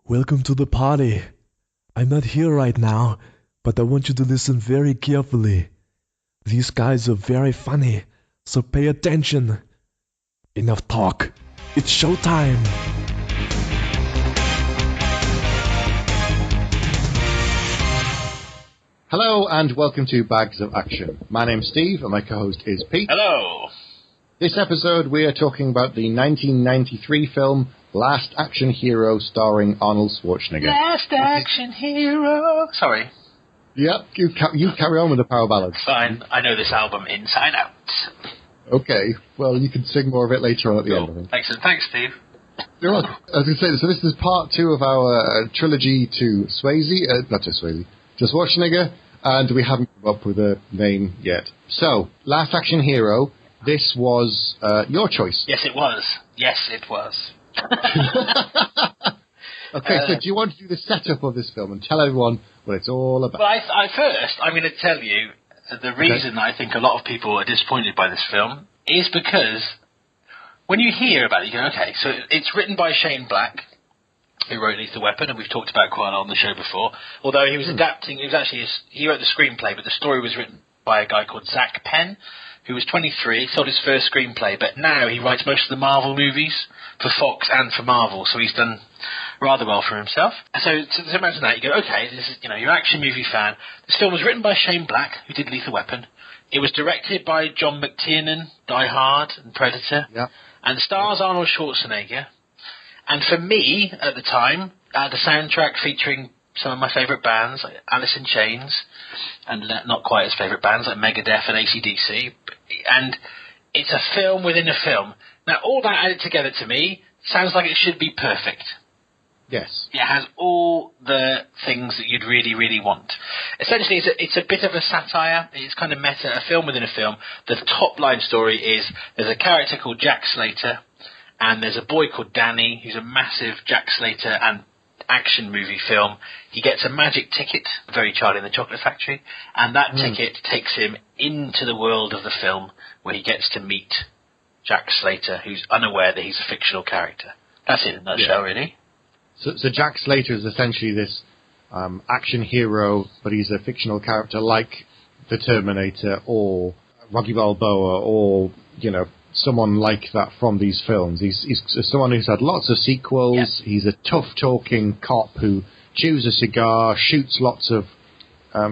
Welcome to the party. I'm not here right now, but I want you to listen very carefully. These guys are very funny, so pay attention. Enough talk. It's showtime. Hello and welcome to Bags of Action. My name's Steve and my co-host is Pete. Hello. This episode we are talking about the 1993 film Last Action Hero starring Arnold Schwarzenegger. Last Action Hero. Sorry. Yep, you carry on with the power ballads. Fine, I know this album inside out. Okay, well you can sing more of it later on at the end, I think. Excellent, thanks Steve. You're welcome. I was going to say, so this is part 2 of our trilogy to Schwarzenegger, and we haven't come up with a name yet. So, Last Action Hero, this was your choice. Yes, it was. Okay, so do you want to do the setup of this film and tell everyone what it's all about? Well, I'm going to tell you the reason I think a lot of people are disappointed by this film is because when you hear about it, you go, okay, so it's written by Shane Black, who wrote Lethal Weapon, and we've talked about quite a lot on the show before. Although he was adapting, he wrote the screenplay, but the story was written by a guy called Zach Penn, who was 23, sold his first screenplay, but now he writes most of the Marvel movies for Fox and for Marvel, so he's done rather well for himself. So to imagine that, you go, okay, this is, you're an action movie fan. This film was written by Shane Black, who did Lethal Weapon. It was directed by John McTiernan, Die Hard and Predator, and stars Arnold Schwarzenegger. And for me, at the time, the soundtrack featuring some of my favourite bands, like Alice in Chains, and not quite as favourite bands, like Megadeth and AC/DC. And it's a film within a film. Now, all that added together to me sounds like it should be perfect. Yes. It has all the things that you'd really, really want. Essentially, it's a bit of a satire. It's kind of meta, a film within a film. The top-line story is there's a character called Jack Slater, and there's a boy called Danny, who's a massive Jack Slater and action movie film. He gets a magic ticket, very Charlie and the Chocolate Factory, and that ticket takes him into the world of the film where he gets to meet Jack Slater, who's unaware that he's a fictional character. That's it in a nutshell, really. So Jack Slater is essentially this action hero, but he's a fictional character like the Terminator or Rocky Balboa or, someone like that from these films. He's someone who's had lots of sequels. Yep. He's a tough-talking cop who chews a cigar, shoots lots of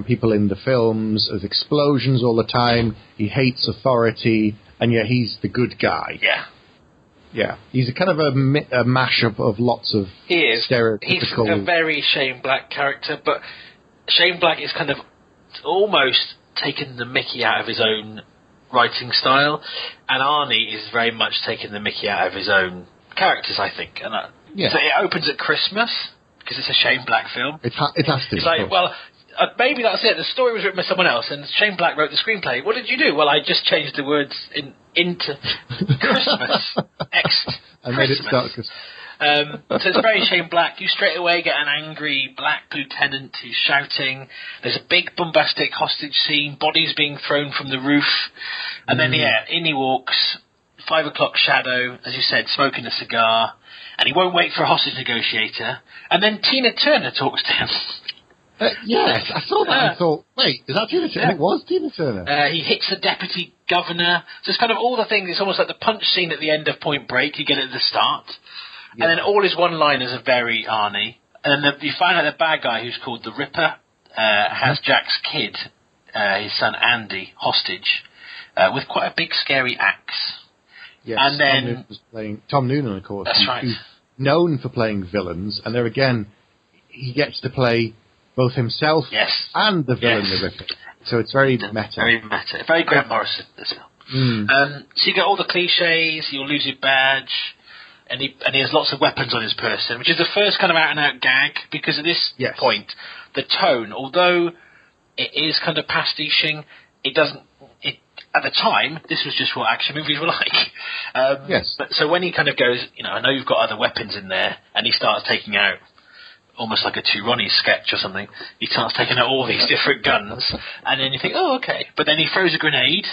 people in the films. There's explosions all the time. He hates authority, and yet he's the good guy. Yeah. Yeah. He's a kind of a mashup of lots of stereotypical... He's a very Shane Black character, but Shane Black is kind of almost taken the mickey out of his own writing style, and Arnie is very much taking the mickey out of his own characters, I think. And so it opens at Christmas because it's a Shane Black film. It has to. It's like, well, maybe that's it. The story was written by someone else, and Shane Black wrote the screenplay. What did you do? Well, I just changed the words into Christmas. I made it start Christmas. So it's very Shane Black. You straight away get an angry black lieutenant who's shouting. There's a big bombastic hostage scene, bodies being thrown from the roof. And then, in he walks, 5 o'clock shadow, as you said, smoking a cigar. And he won't wait for a hostage negotiator. And then Tina Turner talks to him. Yes, I saw that and thought, wait, is that Tina Turner? Yeah. It was Tina Turner. He hits the deputy governor. So it's kind of all the things. It's almost like the punch scene at the end of Point Break. You get it at the start. Yeah. And then all his one-liners are very Arnie. And then you find out the bad guy, who's called the Ripper, has Jack's kid, his son Andy, hostage, with quite a big, scary axe. Yes, and then was playing Tom Noonan, of course. That's right. Who's known for playing villains, and there again, he gets to play both himself and the villain, the Ripper. So it's very meta. Very meta. Very Grant Morrison, this film. So you get all the cliches, you'll lose your badge. And he has lots of weapons on his person, which is the first kind of out-and-out gag, because at this point, the tone, although it is kind of pastiching, at the time, this was just what action movies were like. But so when he kind of goes, I know you've got other weapons in there, and he starts taking out, almost like a Two Ronnie sketch or something, he starts taking out all these different guns, and then you think, oh, okay. But then he throws a grenade.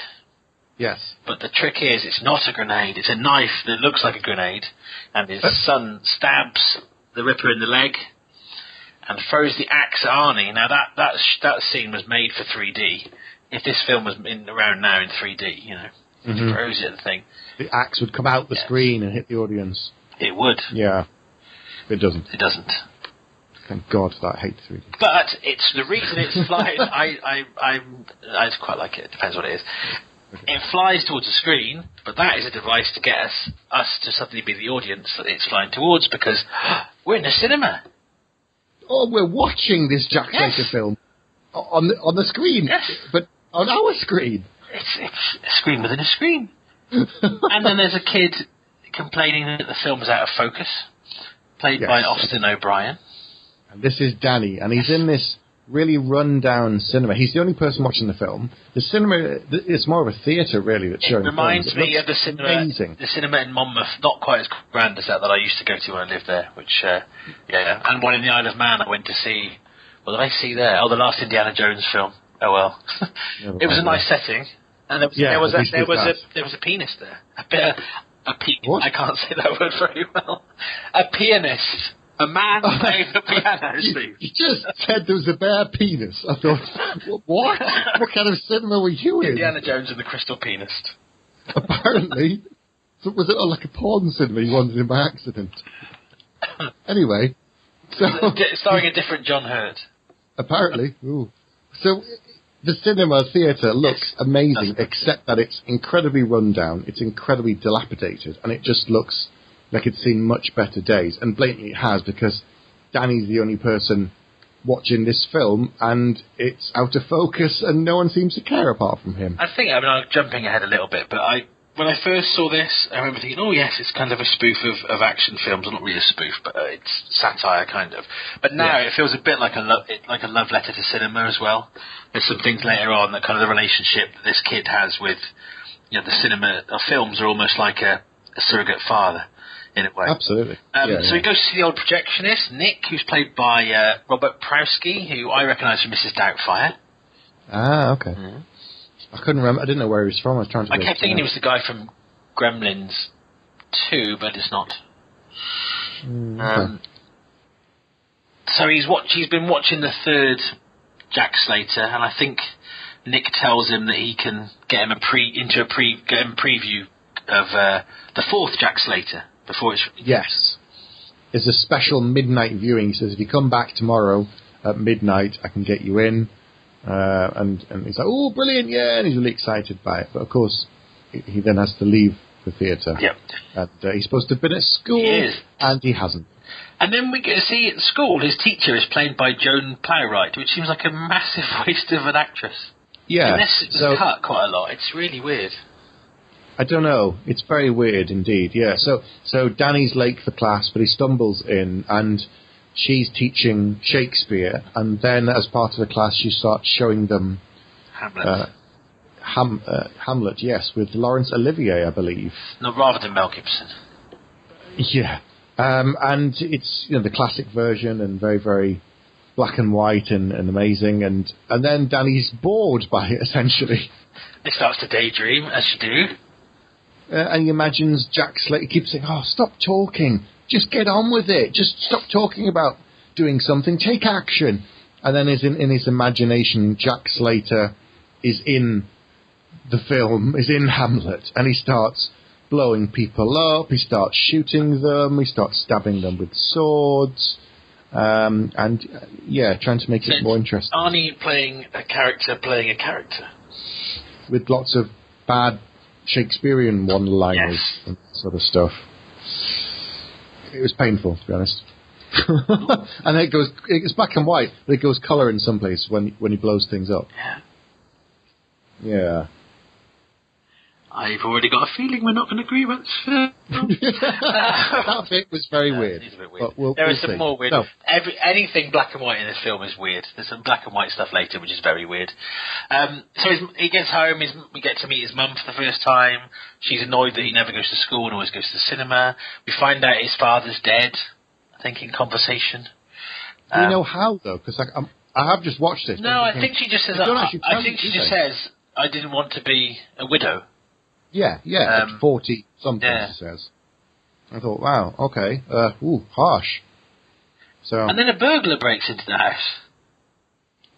Yes. But the trick is, it's not a grenade. It's a knife that looks like a grenade. And his son stabs the Ripper in the leg and throws the axe at Arnie. Now that scene was made for 3D. If this film was around now in 3D, you know, he throws it at the thing. The axe would come out the screen and hit the audience. It would. Yeah. It doesn't. It doesn't. Thank God for that. I hate 3D. But it's the reason it's flying. I quite like it. It depends what it is. Okay. It flies towards the screen, but that is a device to get us to suddenly be the audience that it's flying towards, because we're in the cinema. Oh, we're watching this Jack Slater film on the screen, but on our screen. It's a screen within a screen. And then there's a kid complaining that the film is out of focus, played by Austin O'Brien. And this is Danny, and he's in this really run-down cinema. He's the only person watching the film. The cinema, it's more of a theatre, really, that's showing. It reminds me of the cinema. Amazing. The cinema in Monmouth, not quite as grand as that I used to go to when I lived there. Which, and one in the Isle of Man I went to see. What did I see there? Oh, the last Indiana Jones film. Oh well, it was a nice setting, and there was a penis there. I can't say that word very well. A pianist. A man playing the piano, Steve. You just said there was a bare penis. I thought, what? What kind of cinema were you in? Indiana Jones and the Crystal Pianist. Apparently. So was it like a porn cinema you wandered in by accident? Anyway. Starring a different John Hurt. Apparently. Ooh. So the cinema theatre looks amazing, except that it's incredibly run down, it's incredibly dilapidated, and it just looks like it's seen much better days, and blatantly it has, because Danny's the only person watching this film, and it's out of focus, and no one seems to care apart from him. I'm jumping ahead a little bit, but when I first saw this, I remember thinking, oh yes, it's kind of a spoof of action films. Well, not really a spoof, but it's satire, kind of. But now it feels a bit like a love letter to cinema as well. There's some things later on that kind of the relationship that this kid has with, you know, the cinema. Films are almost like a surrogate father. In a way. Absolutely. So he goes to see the old projectionist, Nick, who's played by Robert Prowski, who I recognise from Mrs. Doubtfire. Ah, okay. Mm-hmm. I couldn't remember. I didn't know where he was from. I kept thinking he was the guy from Gremlins 2, but it's not. Okay. So he's been watching the third Jack Slater, and I think Nick tells him that he can get him a preview of the fourth Jack Slater. Before it's yes, it's a special midnight viewing. He says, if you come back tomorrow at midnight, I can get you in. And he's like, oh, brilliant, yeah, and he's really excited by it. But of course, he then has to leave the theatre. Yep. And he's supposed to have been at school, and he hasn't. And then we get to see at school his teacher is played by Joan Plowright, which seems like a massive waste of an actress. Yeah. And this is cut quite a lot. It's really weird. I don't know. It's very weird indeed, yeah. So Danny's late for class, but he stumbles in, and she's teaching Shakespeare, and then as part of the class she starts showing them Hamlet. Hamlet, yes, with Laurence Olivier, I believe. No, rather than Mel Gibson. Yeah. And it's, you know, the classic version, and very, very black and white and amazing, and then Danny's bored by it, essentially. He starts to daydream, as you do. And he imagines Jack Slater. He keeps saying, oh, stop talking. Just get on with it. Just stop talking about doing something. Take action. And then in his imagination, Jack Slater is in the film, is in Hamlet. And he starts blowing people up. He starts shooting them. He starts stabbing them with swords. Trying to make it more interesting. Arnie playing a character. With lots of bad Shakespearean one-liners and sort of stuff. It was painful, to be honest. And it's black and white, but it goes colour in some places when he blows things up. Yeah. I've already got a feeling we're not going to agree about this film. That bit was very weird. It's a bit weird. There is some more weird. No. Anything black and white in this film is weird. There's some black and white stuff later, which is very weird. So he gets home. We get to meet his mum for the first time. She's annoyed that he never goes to school and always goes to the cinema. We find out his father's dead, I think, in conversation. Do you know how, though? Because I have just watched it. No, I think she just says, says, I didn't want to be a widow. Yeah, at 40-something, she says. I thought, wow, okay, harsh. So, and then a burglar breaks into the house.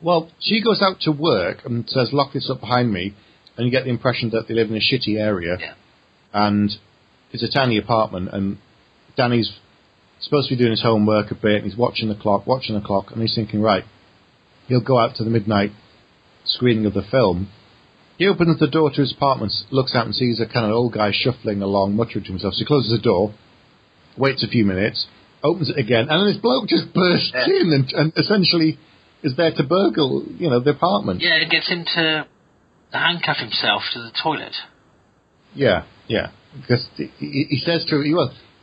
well, she goes out to work and says, lock this up behind me, and you get the impression that they live in a shitty area, and it's a tiny apartment, and Danny's supposed to be doing his homework a bit, and he's watching the clock, and he's thinking, right, he'll go out to the midnight screening of the film. He opens the door to his apartment, looks out and sees a kind of old guy shuffling along, muttering to himself. So he closes the door, waits a few minutes, opens it again, and then this bloke just bursts in and essentially is there to burgle, the apartment. Yeah, it gets him to handcuff himself to the toilet. Yeah. Because he says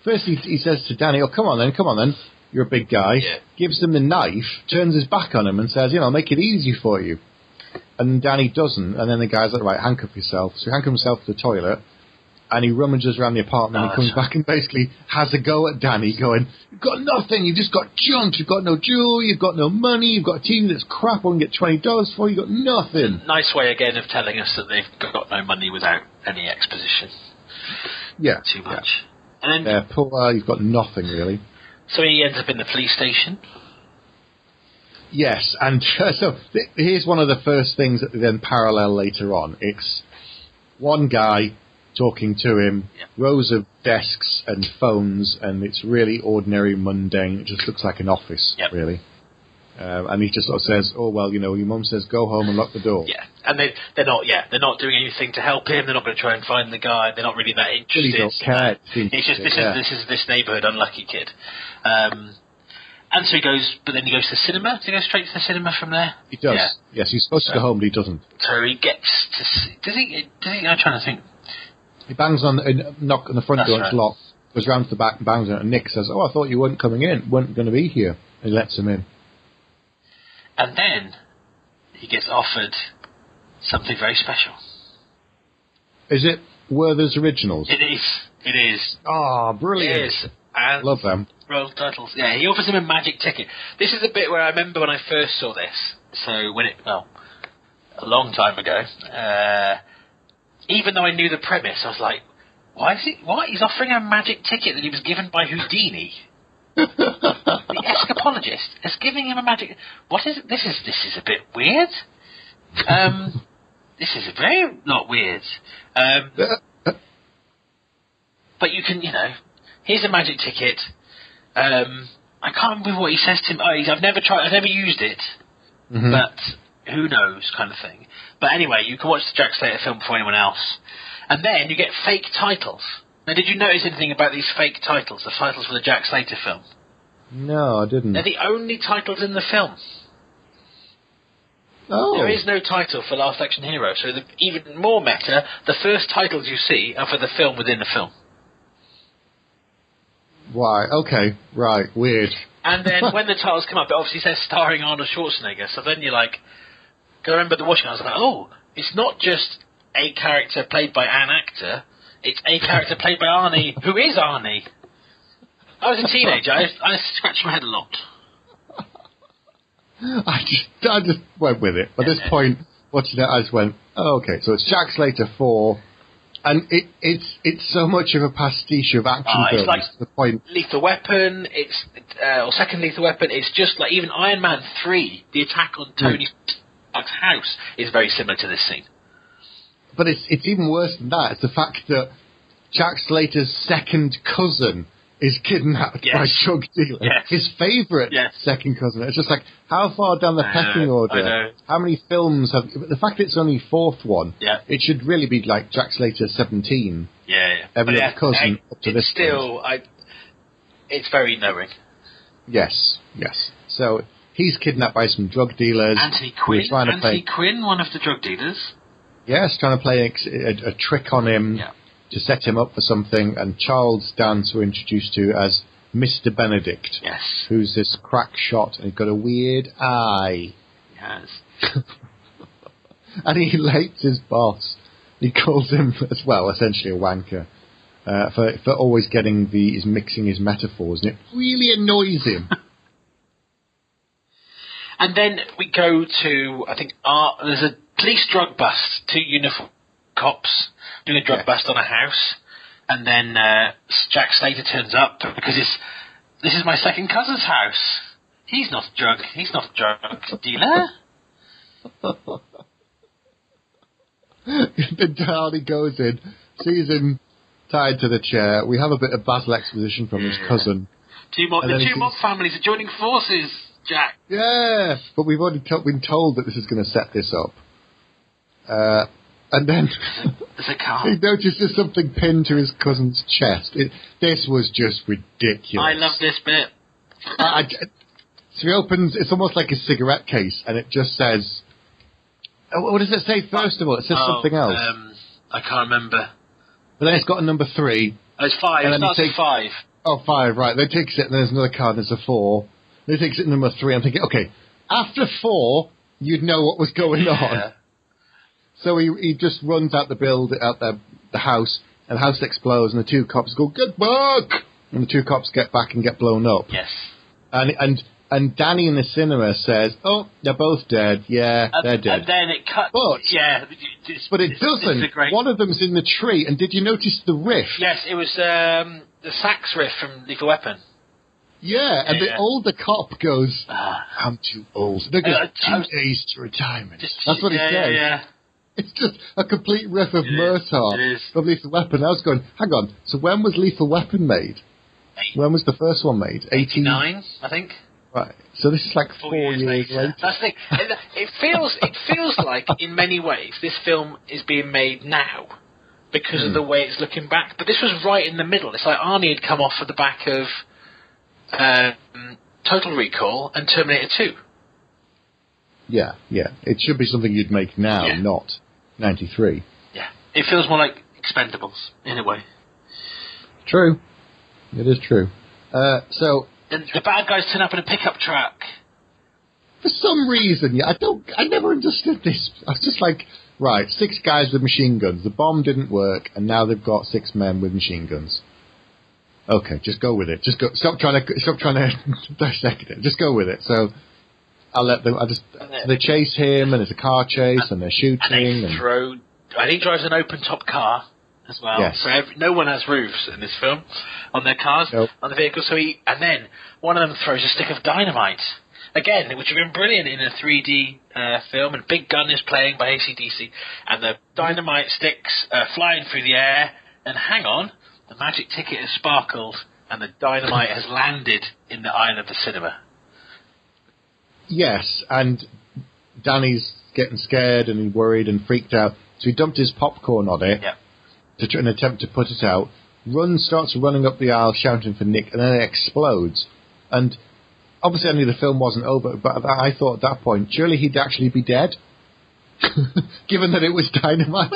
first he says to Danny, oh, come on then, you're a big guy. Yeah. Gives him the knife, turns his back on him and says, I'll make it easy for you. And Danny doesn't, and then the guy's like, right, handcuff yourself. So he handcuffs himself to the toilet, and he rummages around the apartment, and he comes back and basically has a go at Danny, going, you've got nothing, you've just got junk, you've got no jewelry, you've got no money, you've got a team that's crap, I can get $20 for, you've got nothing. Nice way, again, of telling us that they've got no money without any exposition. Yeah. Too much. Yeah. And then, poor, you've got nothing, really. So he ends up in the police station. Yes, and so here's one of the first things that they then parallel later on. It's one guy talking to him, rows of desks and phones, and it's really ordinary, mundane. It just looks like an office, really. And he just sort of says, oh, well, your mum says go home and lock the door. Yeah, and they're not doing anything to help him. They're not going to try and find the guy. They're not really that interested. Really don't care. It's just, this is this neighbourhood unlucky kid. And so he goes to the cinema. Does he go straight to the cinema from there? He does. Yeah. Yes, he's supposed to go home, but he doesn't. So he gets to see... Does he... I'm trying to think. He bangs on knock on the front door, it's locked, goes round to the back and bangs on it, and Nick says, oh, I thought you weren't coming in, weren't going to be here. And he lets him in. And then he gets offered something very special. Is it Werther's Originals? It is. Oh, brilliant. It is. And love them. Roll titles. Yeah, he offers him a magic ticket. This is the bit where I remember when I first saw this. So a long time ago. Even though I knew the premise, I was like, why is he? What? He's offering a magic ticket that he was given by Houdini. The escapologist is giving him a magic. What is it? This is a bit weird. This is very not weird. But you can, here's a magic ticket. I can't remember what he says to him. I've never used it, but who knows, kind of thing. But anyway, you can watch the Jack Slater film before anyone else, and then you get fake titles. Now, did you notice anything about these fake titles? The titles for the Jack Slater film? No, I didn't. They're the only titles in the film. Oh. There is no title for Last Action Hero, so even more meta, the first titles you see are for the film within the film. Why? Okay, right, weird. And then when the titles come up, it obviously says starring Arnold Schwarzenegger, so then you're like, I remember the watching, I was like, oh, it's not just a character played by an actor, it's a character played by Arnie, who is Arnie. I was a teenager, I scratched my head a lot. I just went with it. At this point, watching it, I just went, oh, okay, so it's Jack Slater 4, and it's so much of a pastiche of action films. It's like the point. Lethal Weapon, or Second Lethal Weapon, it's just like even Iron Man 3, the attack on Tony Stark's house is very similar to this scene. But it's even worse than that. It's the fact that Jack Slater's second cousin is kidnapped by drug dealers. Yes. His favourite second cousin. It's just like, how far down the pecking order? I know. How many films have... The fact it's only fourth one, it should really be like Jack Slater 17. Yeah. Every other cousin up to this point. It's very knowing. Yes. So he's kidnapped by some drug dealers. Anthony Quinn, one of the drug dealers. Yes, trying to play a trick on him. Yeah. To set him up for something, and Charles Dance we're introduced to as Mr. Benedict, who's this crack shot, and he's got a weird eye. Yes. And he hates his boss. He calls him, as well, essentially a wanker, for always getting he's mixing his metaphors, and it really annoys him. And then we go to, I think, there's a police drug bust, 2 uniformed cops doing a drug bust on a house, and then Jack Slater turns up because this is my second cousin's house. He's not a drug dealer. Then Arnie goes in, sees him tied to the chair. We have a bit of Basil exposition from his cousin. The two mob families are joining forces, Jack. Yeah, but we've already been told that this is going to set this up. And then there's a car. He notices something pinned to his cousin's chest. This was just ridiculous. I love this bit. So he opens, it's almost like a cigarette case, and it just says... what does it say first of all? It says something else. I can't remember. But then it's got a number 3. Oh, it's 5. It starts at 5. Oh, 5, right. Then he takes it, and there's another card, there's a 4. Then he takes it number 3. I'm thinking, okay, after 4, you'd know what was going on. So he just runs out the house, and the house explodes, and the 2 cops go, "Get back!" And the 2 cops get back and get blown up. Yes. And Danny in the cinema says, "Oh, they're both dead. Yeah, they're dead." And then it cuts. But it doesn't. One of them's in the tree. And did you notice the riff? Yes, it was the sax riff from Lethal Weapon. Yeah, and the older cop goes, "I'm too old." They go, 2 days to retirement. That's what he says. Yeah. It's just a complete riff of Murtaugh from Lethal Weapon. I was going, hang on, so when was Lethal Weapon made? When was the first one made? 89, I think. Right. So this is like 4 years later. That's the thing. It feels like, in many ways, this film is being made now because of the way it's looking back. But this was right in the middle. It's like Arnie had come off of the back of Total Recall and Terminator 2. Yeah. It should be something you'd make now, not 93. Yeah. It feels more like Expendables, in a way. True. It is true. So... And the bad guys turn up in a pickup truck. For some reason, I never understood this. I was just like, right, 6 guys with machine guns. The bomb didn't work, and now they've got 6 men with machine guns. Okay, just go with it. Just go. Stop trying to dissect it. Just go with it. So I'll let them. They chase him, and it's a car chase, and they're shooting. And they throw. And he drives an open top car as well. Yes. So no one has roofs in this film on their cars, on the vehicles. So and then one of them throws a stick of dynamite. Again, which would have been brilliant in a 3D film, and Big Gun is playing by AC/DC, and the dynamite sticks flying through the air, and hang on, the magic ticket has sparkled, and the dynamite has landed in the aisle of the cinema. Yes, and Danny's getting scared and worried and freaked out, so he dumped his popcorn on it to try and attempt to put it out, starts running up the aisle shouting for Nick, and then it explodes. And obviously I knew the film wasn't over, but I thought at that point, surely he'd actually be dead, given that it was dynamite,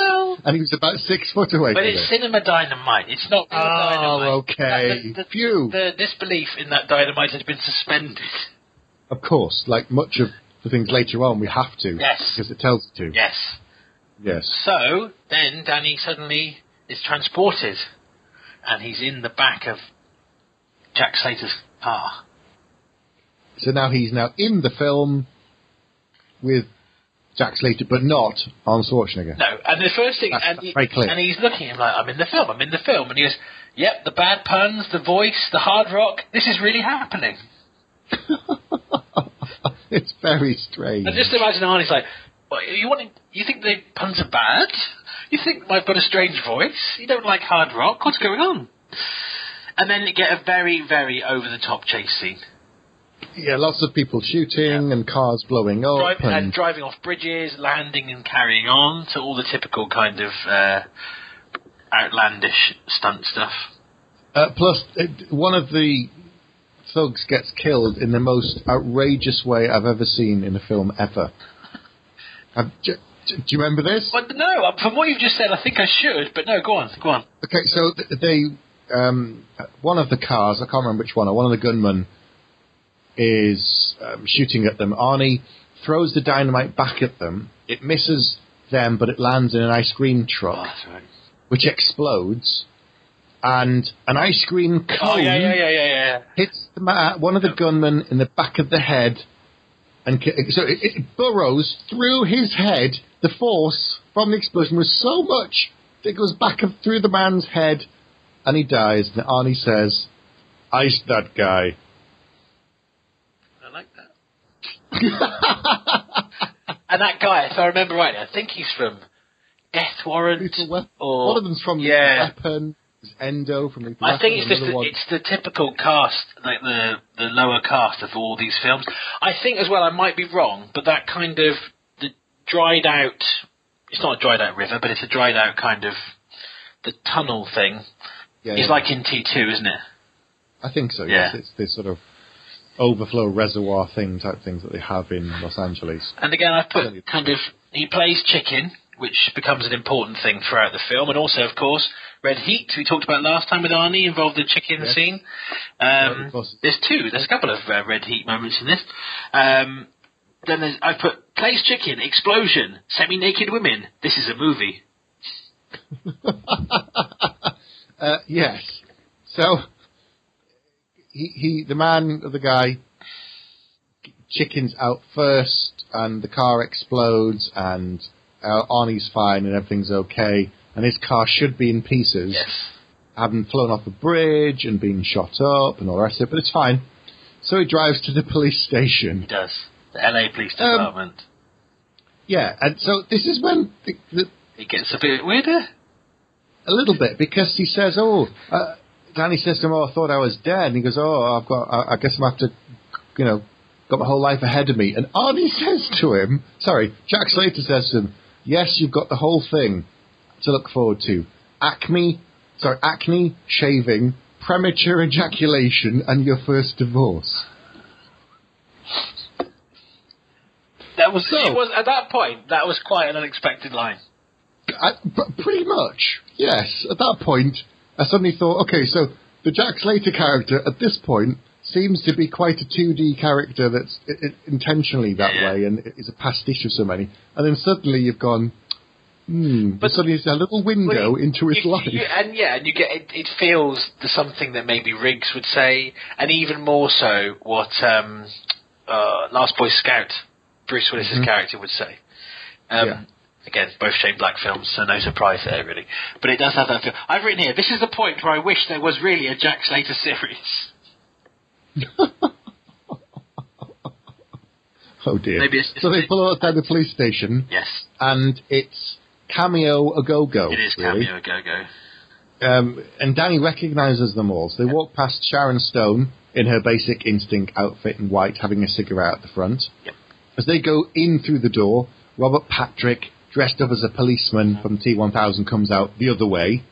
and he was about 6 foot away from it. But it's cinema dynamite, it's not real dynamite. Oh, okay. Phew. The disbelief in that dynamite had been suspended. Of course, like much of the things later on, we have to. Yes. Because it tells us to. Yes. So, then Danny suddenly is transported, and he's in the back of Jack Slater's car. So now he's in the film with Jack Slater, but not Arnold Schwarzenegger. No, and the first thing, that's very clear. And he's looking at him like, I'm in the film, and he goes, yep, the bad puns, the voice, the hard rock, this is really happening. It's very strange. And just imagine Arnie's like, well, you think the puns are bad? You think I've got a strange voice? You don't like hard rock? What's going on? And then you get a very, very over-the-top chase scene. Yeah, lots of people shooting and cars blowing up. And driving off bridges, landing and carrying on, to all the typical kind of outlandish stunt stuff. Plus, one of the thugs gets killed in the most outrageous way I've ever seen in a film ever. Do you remember this? Well, no, from what you've just said, I think I should, but no, go on. Okay, so they, one of the cars, I can't remember which one, or one of the gunmen is shooting at them. Arnie throws the dynamite back at them. It misses them, but it lands in an ice cream truck, that's right. which explodes. And an ice cream cone hits one of the gunmen in the back of the head, and so it burrows through his head. The force from the explosion was so much that it goes back through the man's head, and he dies. And Arnie says, "Ice that guy." like that. And that guy, if I remember rightly, I think he's from Death Warrant. Or one of them's from Weapon. There's Endo from Lethal Weapon. I think it's the typical cast, like the lower cast of all these films. I think as well, I might be wrong, but that kind of the dried out. It's not a dried out river, but it's a dried out kind of the tunnel thing. It's like in T2, isn't it? I think so. Yes, it's this sort of overflow reservoir type things that they have in Los Angeles. And again, I put kind of he plays chicken, which becomes an important thing throughout the film, and also, of course, Red Heat, we talked about last time with Arnie, involved the chicken scene. There's a couple of Red Heat moments in this. Then I put plays chicken, explosion, semi-naked women. This is a movie. Yes. So the guy, chicken's out first, and the car explodes, and Arnie's fine, and everything's okay, and his car should be in pieces, having flown off a bridge and been shot up and all the rest of it, but it's fine. So he drives to the police station. He does. The LA Police Department. Yeah, and so this is when it gets a bit weirder. A little bit, because he says, Danny says to him, I thought I was dead. And he goes, I guess I'm going to have to, got my whole life ahead of me. And Arnie says to him, Jack Slater says to him, yes, you've got the whole thing to look forward to. Acne, shaving, premature ejaculation, and your first divorce. It was at that point, that was quite an unexpected line. Pretty much, yes. At that point, I suddenly thought, okay, so the Jack Slater character at this point seems to be quite a 2D character that's intentionally that way and is a pastiche of so many. And then suddenly you've gone, but suddenly it's a little window into his life. And you get it feels something that maybe Riggs would say, and even more so what Last Boy Scout, Bruce Willis's character, would say. Again, both Shane Black films, so no surprise there, really. But it does have that feel. I've written here, this is the point where I wish there was really a Jack Slater series. Oh, dear. So they pull outside the police station. Yes. And it's Cameo A-Go-Go. It is Cameo A-Go-Go. And Danny recognises them all. So they walk past Sharon Stone in her Basic Instinct outfit in white, having a cigarette at the front. Yep. As they go in through the door, Robert Patrick, dressed up as a policeman from T-1000, comes out the other way.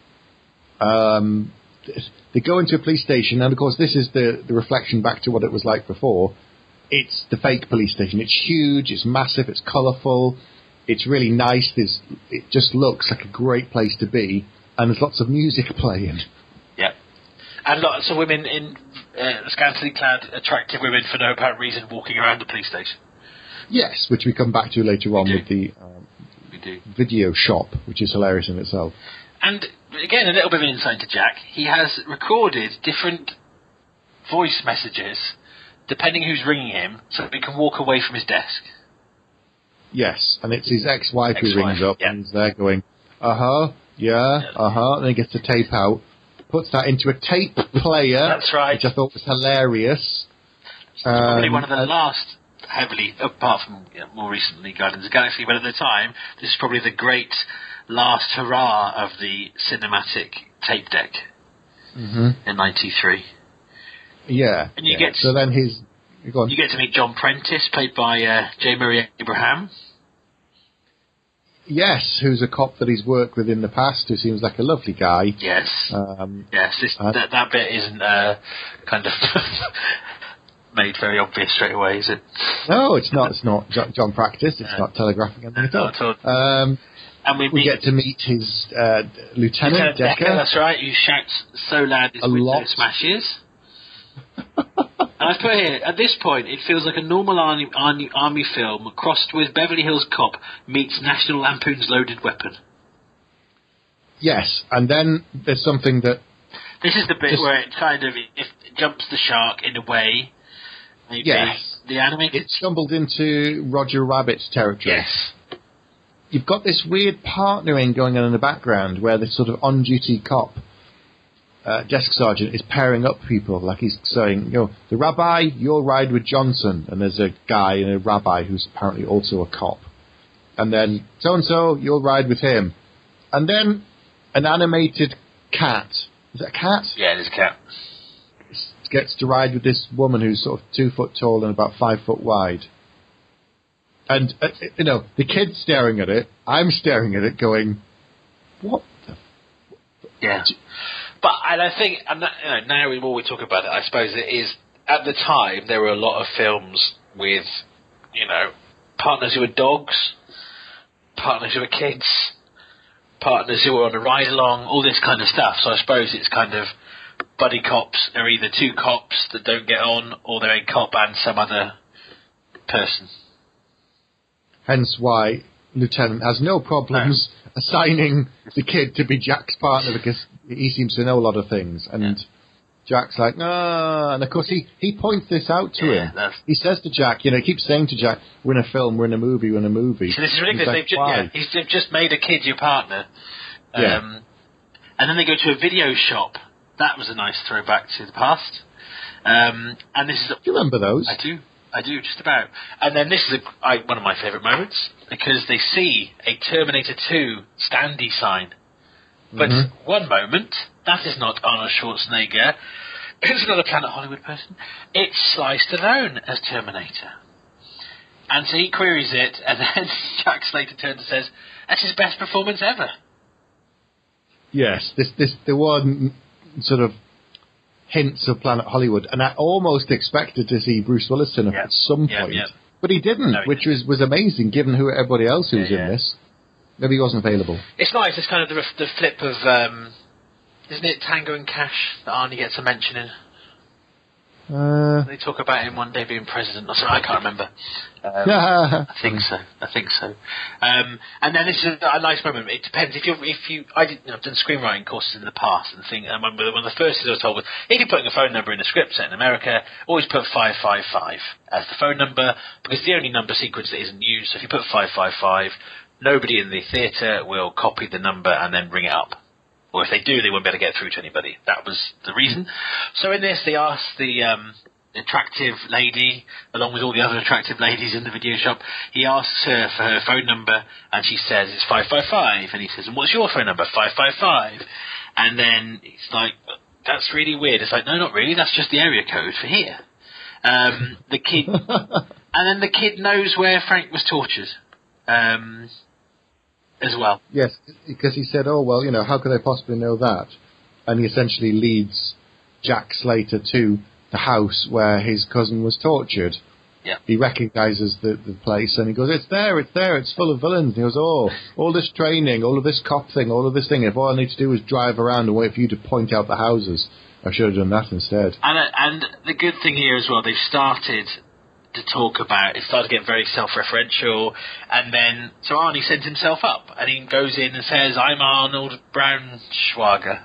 They go into a police station, and of course this is the reflection back to what it was like before. It's the fake police station. It's huge, it's massive, it's colourful, it's really nice. It just looks like a great place to be, and there's lots of music playing. Yeah. And lots of women in scantily clad, attractive women for no apparent reason walking around the police station. Yes, which we come back to later on with the video shop, which is hilarious in itself. And again, a little bit of an insight to Jack. He has recorded different voice messages depending who's ringing him, so he can walk away from his desk. Yes, and it's his ex-wife who rings up, and he's there going, and then he gets the tape out, puts that into a tape player, that's right, which I thought was hilarious. It's probably one of the last heavily, apart from more recently Guardians of the Galaxy, but at the time, this is probably the great last hurrah of the cinematic tape deck in '93. Yeah. And you so then you get to meet John Prentice, played by J. Murray Abraham. Yes, who's a cop that he's worked with in the past, who seems like a lovely guy. Yes. That bit isn't kind of made very obvious straight away, is it? No, it's not. It's not John Practice. It's not telegraphing anything at all. And we get to meet his Lieutenant Decker. That's right, who shouts so loud his window smashes. And I put here, at this point, it feels like a normal army film crossed with Beverly Hills Cop meets National Lampoon's Loaded Weapon. Yes, and then there's something that... This is the bit where it kind of it jumps the shark in a way. Maybe the animated... It stumbled into Roger Rabbit's territory. Yes. You've got this weird partnering going on in the background where this sort of on-duty cop desk sergeant is pairing up people, like he's saying, the rabbi, you'll ride with Johnson, and there's a guy and a rabbi who's apparently also a cop, and then so-and-so, you'll ride with him, and then an animated cat, is that a cat? Yeah, it is a cat. Gets to ride with this woman who's sort of 2 foot tall and about 5 foot wide. And, the kid's staring at it, I'm staring at it going, what the... Yeah. But, and I think, now when we talk about it, I suppose it is, at the time, there were a lot of films with, partners who were dogs, partners who were kids, partners who were on a ride-along, all this kind of stuff. So I suppose it's kind of, buddy cops are either two cops that don't get on, or they're a cop and some other person. Hence why Lieutenant has no problems assigning the kid to be Jack's partner, because he seems to know a lot of things. And Jack's like, and of course he points this out to him. He says to Jack, he keeps saying to Jack, we're in a film, we're in a movie, we're in a movie. So this is ridiculous. Like, they've just made a kid your partner. And then they go to a video shop. That was a nice throwback to the past. And this is... Do you remember those? I do, just about. And then this is one of my favourite moments, because they see a Terminator 2 standee sign. But one moment, that is not Arnold Schwarzenegger. It's another Planet Hollywood person. It's Sly Stallone as Terminator. And so he queries it, and then Jack Slater turns and says, that's his best performance ever. Yes, there were sort of hints of Planet Hollywood, and I almost expected to see Bruce Willis turn up at some point, but he didn't, which was amazing given everybody else who was in this. Maybe he wasn't available. It's nice. It's kind of the flip of, isn't it Tango and Cash that Arnie gets a mention in? They talk about him one day being president. I can't remember. I think so. And then this is a nice moment. It depends I've done screenwriting courses in the past, and one of the first things I was told was, if you're putting a phone number in a script set in America, always put 555 as the phone number, because it's the only number sequence that isn't used. So if you put 555, nobody in the theatre will copy the number and then ring it up. Or if they do, they won't be able to get through to anybody. That was the reason. So in this, they asked the attractive lady, along with all the other attractive ladies in the video shop, he asks her for her phone number, and she says it's 555. And he says, and what's your phone number? 555. And then he's like, that's really weird. It's like, no, not really. That's just the area code for here. The kid, and then the kid knows where Frank was tortured. As well. Yes, because he said, how could I possibly know that? And he essentially leads Jack Slater to the house where his cousin was tortured. Yeah. He recognises the place, and he goes, it's there, it's full of villains. And he goes, all this training, all of this cop thing, all of this thing, if all I need to do is drive around and wait for you to point out the houses, I should have done that instead. And the good thing here as well, they've started to talk about, it started to get very self-referential, and then so Arnie sends himself up, and he goes in and says, I'm Arnold Braunschweiger.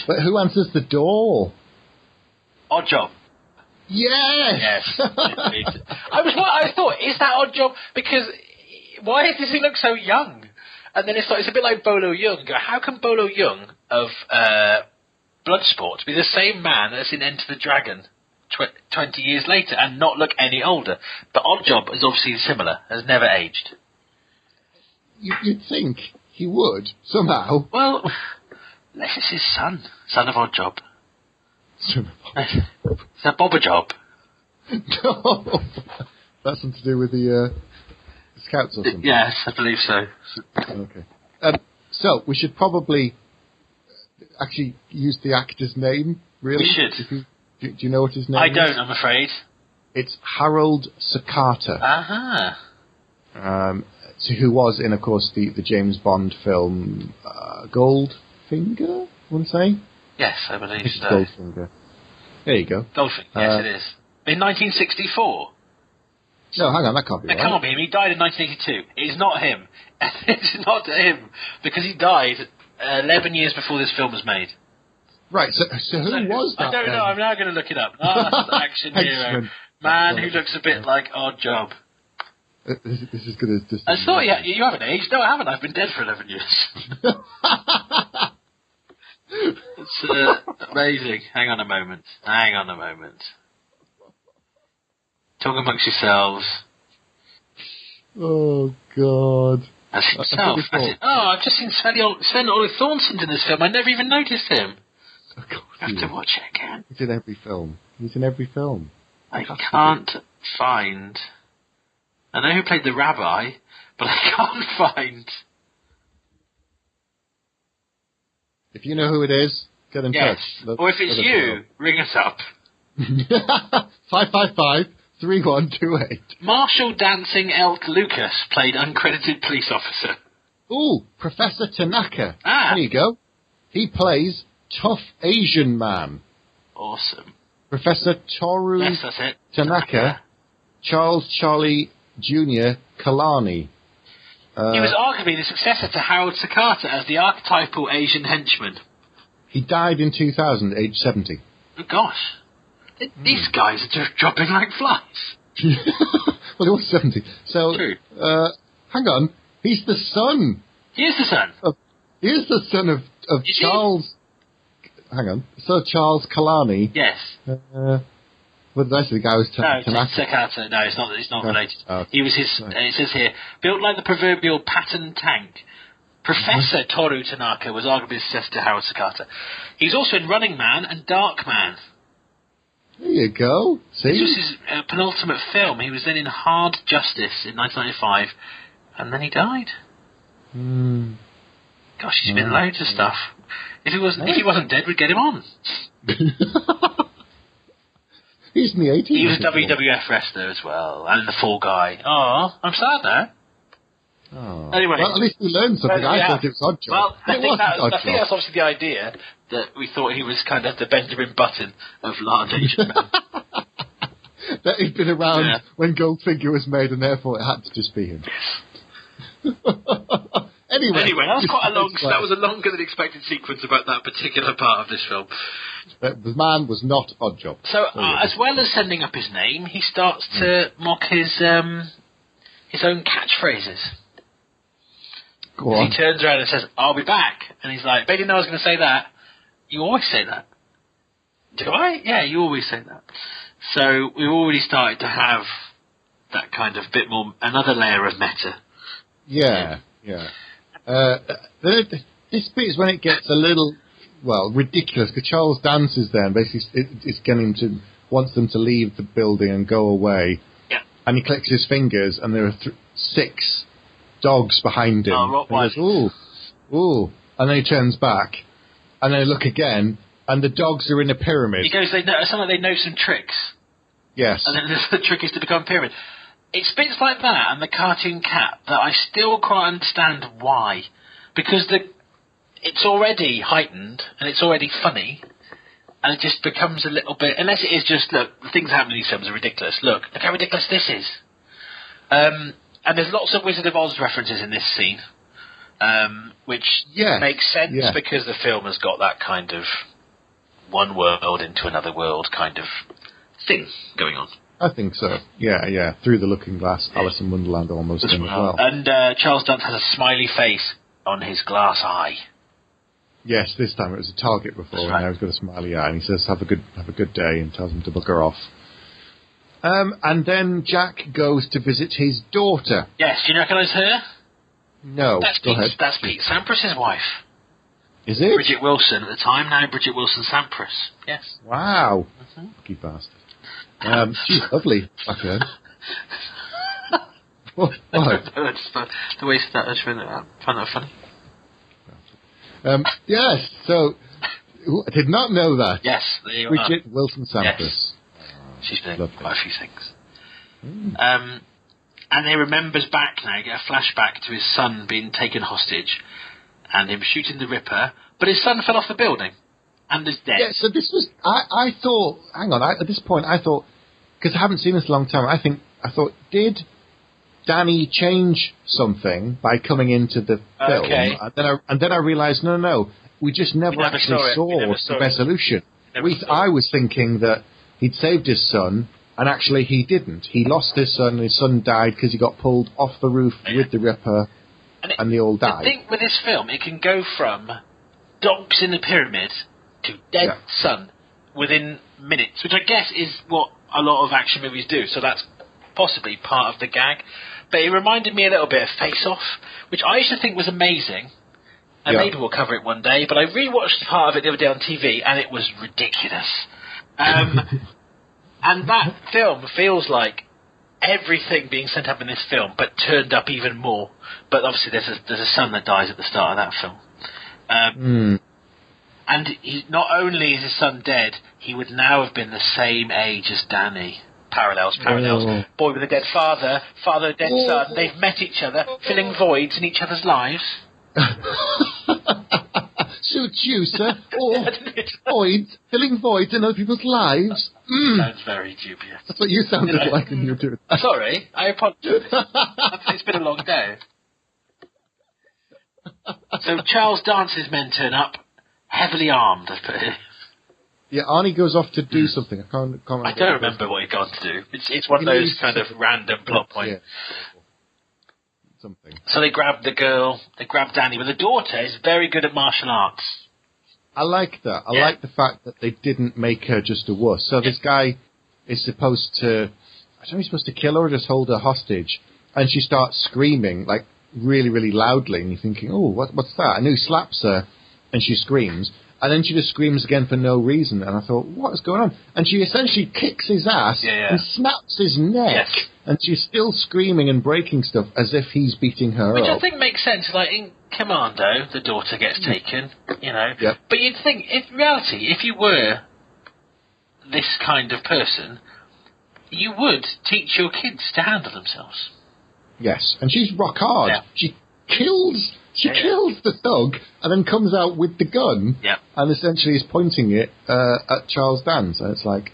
But who answers the door? Odd Job. Yes! I thought, is that Odd Job? Because why does he look so young? And then it's a bit like Bolo Young. How can Bolo Young of Bloodsport be the same man as in Enter the Dragon 20 years later and not look any older? But Odd Job is obviously similar, has never aged. You'd think he would, somehow. Well, this is his son of Odd Job. Son of Odd Job. Is that Bobber Job? No. That's something to do with the Scouts or something. Yes, I believe so. Okay. So, we should probably actually use the actor's name, really? We should. Do you know what his name is? I don't, I'm afraid. It's Harold Sakata. Aha. So who was in, of course, the James Bond film Goldfinger, I want to say? Yes, I believe so. Goldfinger. There you go. Goldfinger, yes, it is. In 1964. No, hang on, that can't be right. It can't be him. He died in 1982. It's not him. It's not him. Because he died 11 years before this film was made. Right, so who was that? I don't know, I'm now going to look it up. Last action hero. Man who looks a bit like Odd Job. This is going to... I thought you haven't aged. No, I haven't. I've been dead for 11 years. It's amazing. Hang on a moment. Talk amongst yourselves. Oh, God. As himself. I've just seen Sven Olive Thornton in this film. I never even noticed him. Of course I have to watch it again. He's in every film. I can't find... I know who played the rabbi, but I can't find... If you know who it is, get in touch. Or if it's you, ring us up. 555-3128. Marshall Dancing Elk Lucas played uncredited police officer. Ooh, Professor Tanaka. There you go. He plays Tough Asian Man. Awesome. Professor Toru Tanaka, Charles Charlie Jr. Kalani. He was arguably the successor to Howard Sakata as the archetypal Asian henchman. He died in 2000, age 70. Oh, gosh. These guys are just dropping like flies. Well, he was 70. So, True. Hang on. He's the son. He is the son. He is the son of Charles... Hang on. Sir Charles Kalani. Yes. Well, the rest of the guy was Tanaka. Sakata. No, it's not related. Okay. He was his... It says here, built like the proverbial Patton tank. Professor Toru Tanaka was arguably the successor to Howard Sakata. He's also in Running Man and Dark Man. There you go. See? This was his penultimate film. He was then in Hard Justice in 1995, and then he died. Gosh, he's been in loads of stuff. If he wasn't dead, we'd get him on. He's in the 80s. He was a WWF wrestler as well, and the Fall Guy. Oh, I'm sad now. Oh. Anyway. Well, at least we learned something. I thought it was odd job. Well, I think that's obviously the idea, that we thought he was kind of the Benjamin Button of large Asian men. That he'd been around when Goldfinger was made, and therefore it had to just be him. Anyway, that was a longer than expected sequence about that particular part of this film. The man was not Oddjob. So, as well as sending up his name, he starts to mock his own catchphrases. Go on. He turns around and says, "I'll be back," and he's like, "They didn't know I was going to say that." You always say that. Do I? Yeah, you always say that. So we've already started to have that kind of bit more, another layer of meta. Yeah. This bit is when it gets a little, ridiculous, because Charles dances there and basically it's wants them to leave the building and go away. Yeah. And he clicks his fingers and there are 6 dogs behind him. Oh, and he goes, ooh. And then he turns back and then they look again and the dogs are in a pyramid. He goes, it sounds like they know some tricks. Yes. And then the trick is to become a pyramid. It's bits like that and the cartoon cat that I still can't understand why. Because it's already heightened and it's already funny, and it just becomes a little bit... Unless it is just, look, the things that happen in these films are ridiculous. Look how ridiculous this is. And there's lots of Wizard of Oz references in this scene, which makes sense because the film has got that kind of one world into another world kind of thing going on. I think so. Yeah. Through the Looking Glass, Alice in Wonderland almost thing as well. And Charles Dance has a smiley face on his glass eye. Yes, this time it was a Target before, and now he's got a smiley eye, and he says, "Have a good day," and tells him to bugger off. And then Jack goes to visit his daughter. Yes, do you recognise her? No. That's Pete Sampras's wife. Is it? Bridget Wilson at the time, now Bridget Wilson Sampras. Yes. Wow. Lucky bastard. She's lovely, back then. What? The way that I find that funny. Yes, so I did not know that. Yes, Bridget Wilson Sampras. Yes. She's been in quite a few things. And he remembers back now, get a flashback to his son being taken hostage and him shooting the Ripper, but his son fell off the building and is dead. Yeah, so this was, I thought, hang on, at this point I thought, because I haven't seen this in a long time, I thought, did Danny change something by coming into the film? Okay. And then I realised, no, we just never actually saw the resolution. I was thinking that he'd saved his son, and actually he didn't. He lost his son, and his son died because he got pulled off the roof with the Ripper, and they all died. I think with this film, it can go from dogs in the pyramid to dead son within minutes, which I guess is what a lot of action movies do. So that's possibly part of the gag. But it reminded me a little bit of Face Off, which I used to think was amazing. And maybe we'll cover it one day. But I rewatched part of it the other day on TV, and it was ridiculous. And that film feels like everything being sent up in this film, but turned up even more. But obviously, there's a son that dies at the start of that film. And not only is his son dead, he would now have been the same age as Danny. Parallels. Boy with a dead father, father with a dead son. They've met each other, filling voids in each other's lives. Suits you, sir. Voids, filling voids in other people's lives. Sounds very dubious. That's what you sounded like when you were doing that. Sorry, I apologise. It's been a long day. So Charles Dance's men turn up, heavily armed, I put it. Yeah, Arnie goes off to do something. I can't remember. I don't remember what he's gone to do. It's one of those kind of random plot points. Yeah. Something. So they grab the girl, they grab Danny, but the daughter is very good at martial arts. I like that. I like the fact that they didn't make her just a wuss. So this guy is supposed to, I don't know if he's supposed to kill her or just hold her hostage. And she starts screaming, like, really, really loudly. And you're thinking, oh, what's that? And he slaps her and she screams. And then she just screams again for no reason. And I thought, what is going on? And she essentially kicks his ass and snaps his neck. Yes. And she's still screaming and breaking stuff as if he's beating her Which up. I think makes sense. Like in Commando, the daughter gets taken, you know. Yep. But you'd think, in reality, if you were this kind of person, you would teach your kids to handle themselves. Yes. And she's rock hard. Yeah. She kills the thug and then comes out with the gun and essentially is pointing it at Charles Dance. And it's like,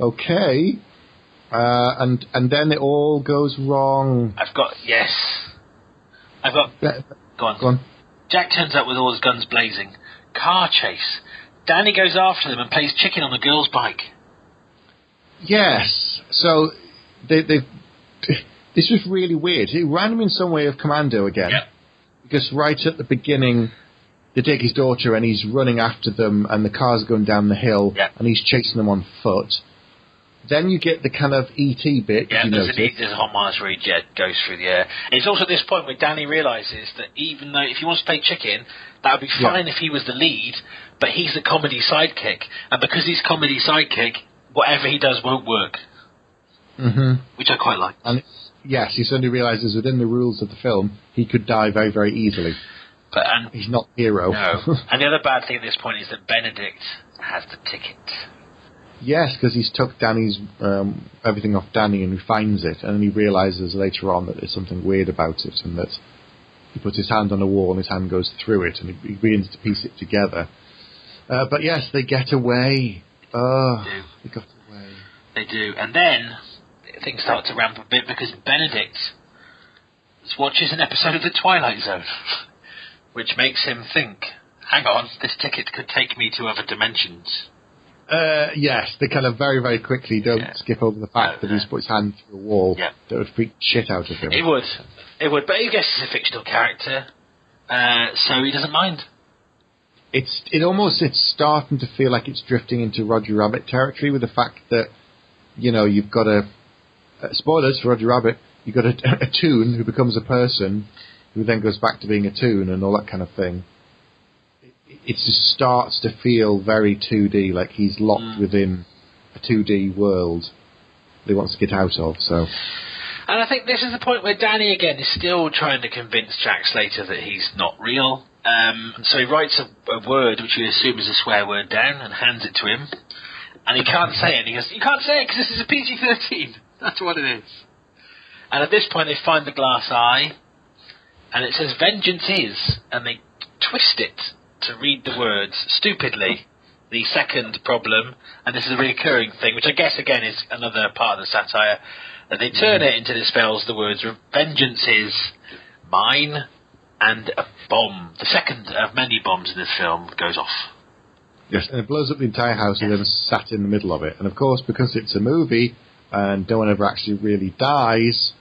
okay. And then it all goes wrong. Go on. Jack turns up with all his guns blazing. Car chase. Danny goes after them and plays chicken on the girl's bike. Yes. So this was really weird. It ran me in some way of Commando again. Yep. Because right at the beginning, they take his daughter and he's running after them and the car's going down the hill and he's chasing them on foot. Then you get the kind of E.T. bit. Yeah, there's a hot miles where he goes through the air. And it's also at this point where Danny realises that even though if he wants to play chicken, that would be fine if he was the lead, but he's the comedy sidekick. And because he's comedy sidekick, whatever he does won't work. Mm-hmm. Which I quite like. And yes, he suddenly realises within the rules of the film, he could die very, very easily. And he's not the hero. No. And the other bad thing at this point is that Benedict has the ticket. Yes, because he's took Danny's everything off Danny and he finds it, and then he realises later on that there's something weird about it, and that he puts his hand on a wall and his hand goes through it, and he begins to piece it together. But yes, they get away. They got away. They do, and then things start to ramp a bit because Benedict watches an episode of The Twilight Zone, which makes him think, hang on, this ticket could take me to other dimensions. Yes, they kind of very, very quickly don't skip over the fact that he's put his hand through a wall that would freak shit out of him. It would, but I guess he's a fictional character, so he doesn't mind. It's starting to feel like it's drifting into Roger Rabbit territory with the fact that, you know, you've got spoilers for Roger Rabbit, you've got a toon who becomes a person, who then goes back to being a toon and all that kind of thing. It just starts to feel very 2D, like he's locked within a 2D world that he wants to get out of. So, and I think this is the point where Danny again is still trying to convince Jack Slater that he's not real. So he writes a word which we assume is a swear word down and hands it to him, and he can't say it. And he goes, "You can't say it because this is a PG-13. That's what it is." And at this point, they find the glass eye, and it says "Vengeance is," and they twist it to read the words stupidly. The second problem, and this is a recurring thing, which I guess again is another part of the satire, that they turn it into the spells the words "vengeance is mine" and a bomb. The second of many bombs in this film goes off. Yes, and it blows up the entire house and then sat in the middle of it. And of course, because it's a movie and no one ever actually really dies,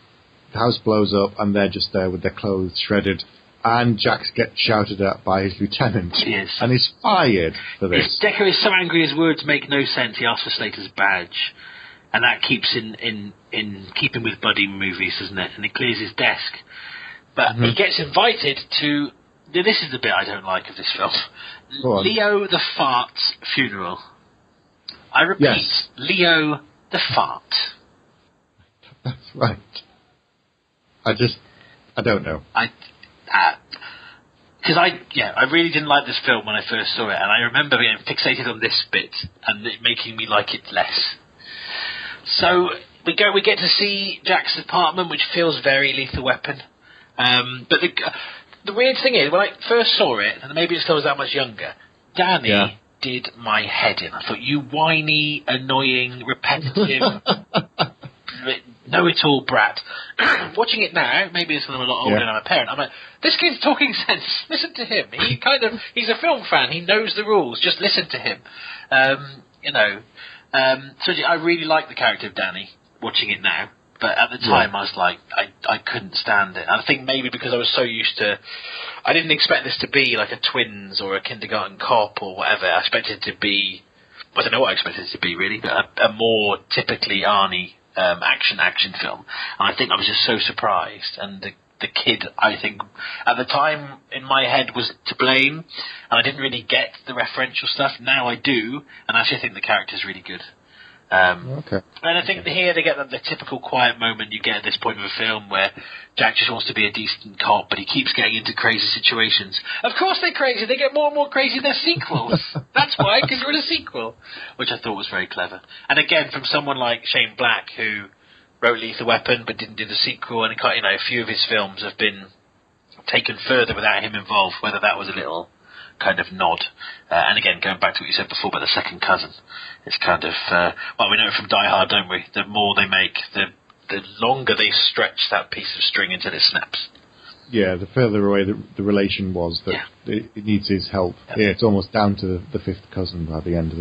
the house blows up and they're just there with their clothes shredded and Jack gets shouted at by his lieutenant. He is. And he's fired for this. Decker is so angry his words make no sense. He asks for Slater's badge. And that keeps in keeping with buddy movies, doesn't it? And he clears his desk. But he gets invited to... This is the bit I don't like of this film. Leo the Fart's funeral. I repeat, yes. Leo the Fart. That's right. I don't know. Because I really didn't like this film when I first saw it, and I remember being fixated on this bit and it making me like it less. So we get to see Jack's apartment, which feels very Lethal Weapon. But the weird thing is, when I first saw it, and maybe it's because I was that much younger, Danny did my head in. I thought, you whiny, annoying, repetitive, know-it-all brat. Watching it now, maybe it's because I'm a lot older and I'm a parent, I'm like, this kid's talking sense. Listen to him. He's a film fan. He knows the rules. Just listen to him. So I really like the character of Danny, watching it now. But at the time, I was like, I couldn't stand it. And I think maybe because I was so used to... I didn't expect this to be like a Twins or a Kindergarten Cop or whatever. I expected it to be... I don't know what I expected it to be, really, but a more typically Arnie action film. And I think I was just so surprised. And the kid, I think, at the time, in my head, was to blame. And I didn't really get the referential stuff. Now I do. And I actually think the character's really good. Okay. And I think here they get the typical quiet moment you get at this point of a film where Jack just wants to be a decent cop, but he keeps getting into crazy situations. Of course they're crazy. They get more and more crazy in their sequels. That's why, because you're in a sequel, which I thought was very clever. And again, from someone like Shane Black, who wrote Lethal Weapon but didn't do the sequel, and a few of his films have been taken further without him involved, whether that was a little kind of nod. And again, going back to what you said before about the second cousin, it's kind of, we know it from Die Hard, don't we? The more they make, the longer they stretch that piece of string until it snaps. Yeah, the further away the relation was, that it needs his help. Yeah, it's almost down to the fifth cousin by the end of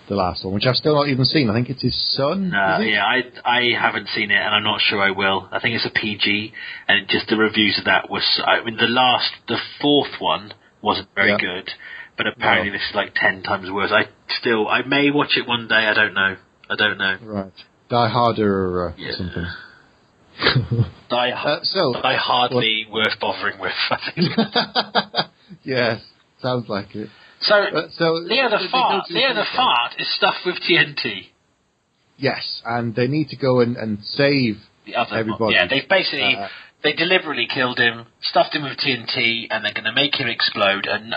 the last one, which I've still not even seen. I think it's his son. I haven't seen it, and I'm not sure I will. I think it's a PG, and just the reviews of that was, the fourth one wasn't very good, but apparently this is like 10 times worse. I may watch it one day. I don't know. Right. Die Harder or something. Die Hardly worth bothering with, I think. Yes, sounds like it. So Leo the Fart is stuffed with TNT. Yes, and they need to go and save everybody. Yeah, they've basically... They deliberately killed him, stuffed him with TNT, and they're going to make him explode and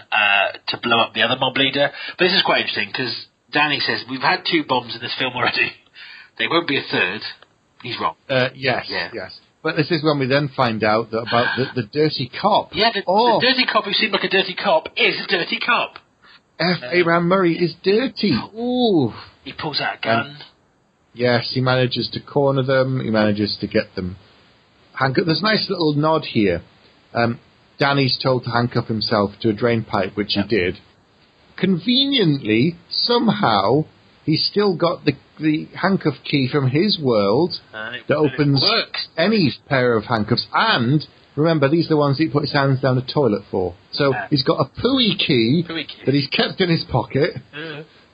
to blow up the other mob leader. But this is quite interesting, because Danny says, we've had 2 bombs in this film already. There won't be a third. He's wrong. Yes. But this is when we then find out about the dirty cop. Yeah, the dirty cop who seemed like a dirty cop is a dirty cop. Abraham Murray is dirty. Ooh. He pulls out a gun. Yes, he manages to corner them. He manages to get them... There's a nice little nod here. Danny's told to handcuff himself to a drain pipe, which he did. Conveniently, somehow, he's still got the handcuff key from his world that opens any pair of handcuffs. And, remember, these are the ones he put his hands down the toilet for. So he's got a pooey key that he's kept in his pocket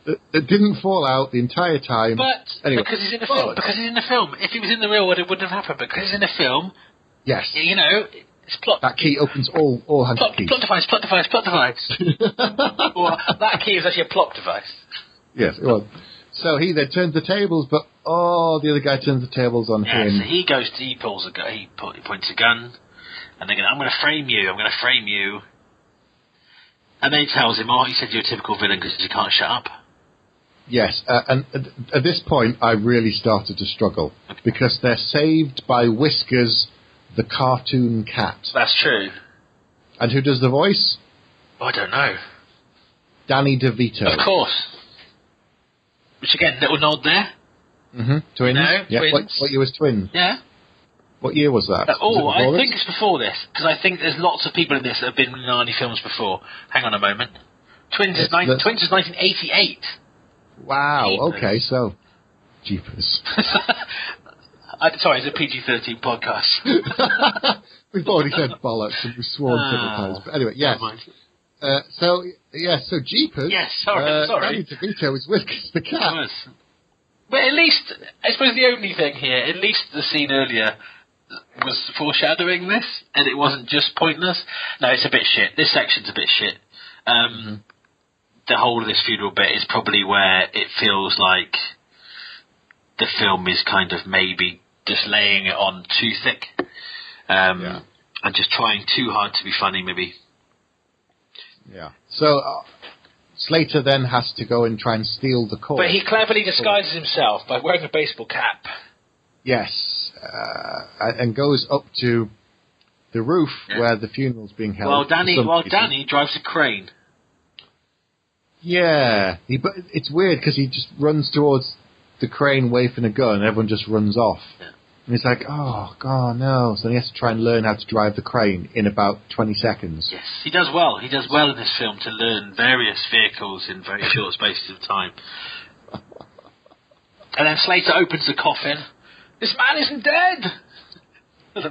that didn't fall out the entire time. But anyway, because he's in a film. If he was in the real world, it wouldn't have happened. But because he's in a film, yes, it's plot. That key opens all handcuff keys. Plot device. Well, that key is actually a plot device. Yes, it was. So he then turns the tables, but the other guy turns the tables on him. So he pulls a gun. He points a gun, and they're going, I'm going to frame you. And then he tells him, he said you're a typical villain because you can't shut up. Yes, and at this point I really started to struggle, because they're saved by Whiskers, the cartoon cat. That's true. And who does the voice? I don't know. Danny DeVito. Of course. Which again, little nod there. Mm-hmm. Twins? Twins. What year was Twins? Yeah. What year was that? I think it's before this, because I think there's lots of people in this that have been in Arnie films before. Hang on a moment. Twins is 1988. Wow, Jeepers. Okay, so... Jeepers. Sorry, it's a PG-13 podcast. We've already said bollocks and we've sworn several times. But anyway, yes. So Jeepers. Yes, sorry. Danny DeVito is Whiskers the cat. But at least, I suppose the only thing here, at least the scene earlier was foreshadowing this, and it wasn't just pointless. No, it's a bit shit. This section's a bit shit. The whole of this funeral bit is probably where it feels like the film is kind of maybe just laying it on too thick. And just trying too hard to be funny, maybe. Yeah. So Slater then has to go and try and steal the corpse. But he cleverly disguises himself by wearing a baseball cap. Yes. And goes up to the roof where the funeral's being held. Well, Danny drives a crane. Yeah. But it's weird because he just runs towards the crane waving a gun and everyone just runs off. Yeah. And he's like, oh, God, no. So he has to try and learn how to drive the crane in about 20 seconds. Yes, he does well. He does well in this film to learn various vehicles in very short spaces of time. And then Slater opens the coffin. This man isn't dead!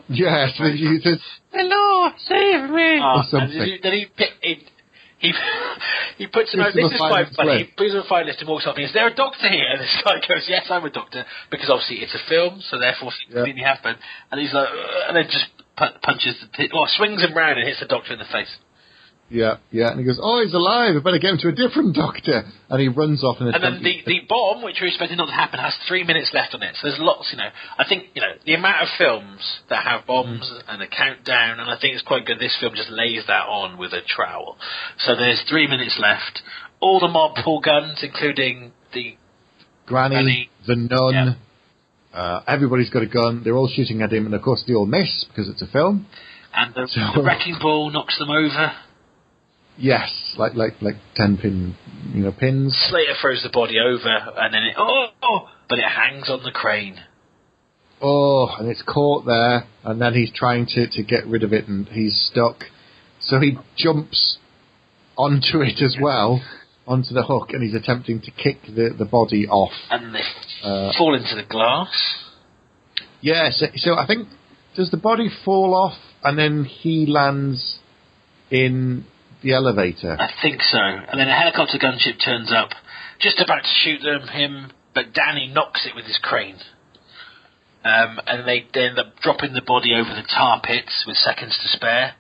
Yes, and he says, hello, save me! Or something. Then he puts him out. This is quite funny. He puts him on a fire list and walks off and he says, is there a doctor here? And this guy goes, yes, I'm a doctor. Because obviously it's a film, so therefore things really happen. And he's like, and then just swings him round and hits the doctor in the face. Yeah. And he goes, oh, he's alive. I better get him to a different doctor. And he runs off. And then the bomb, which we expected not to happen, has 3 minutes left on it. So there's lots, I think, the amount of films that have bombs and a countdown, and I think it's quite good. This film just lays that on with a trowel. So there's 3 minutes left. All the mob pull guns, including the Granny. The nun. Yeah. Everybody's got a gun. They're all shooting at him. And, of course, they all miss because it's a film. And the wrecking ball knocks them over. Yes, like 10-pin, pins. Slater throws the body over, and then but it hangs on the crane. Oh, and it's caught there, and then he's trying to get rid of it, and he's stuck. So he jumps onto it as well, onto the hook, and he's attempting to kick the body off. And they fall into the glass. Yes, so I think, does the body fall off, and then he lands in the elevator? I think so. And then a helicopter gunship turns up, just about to shoot him, but Danny knocks it with his crane. And they end up dropping the body over the tar pits with seconds to spare.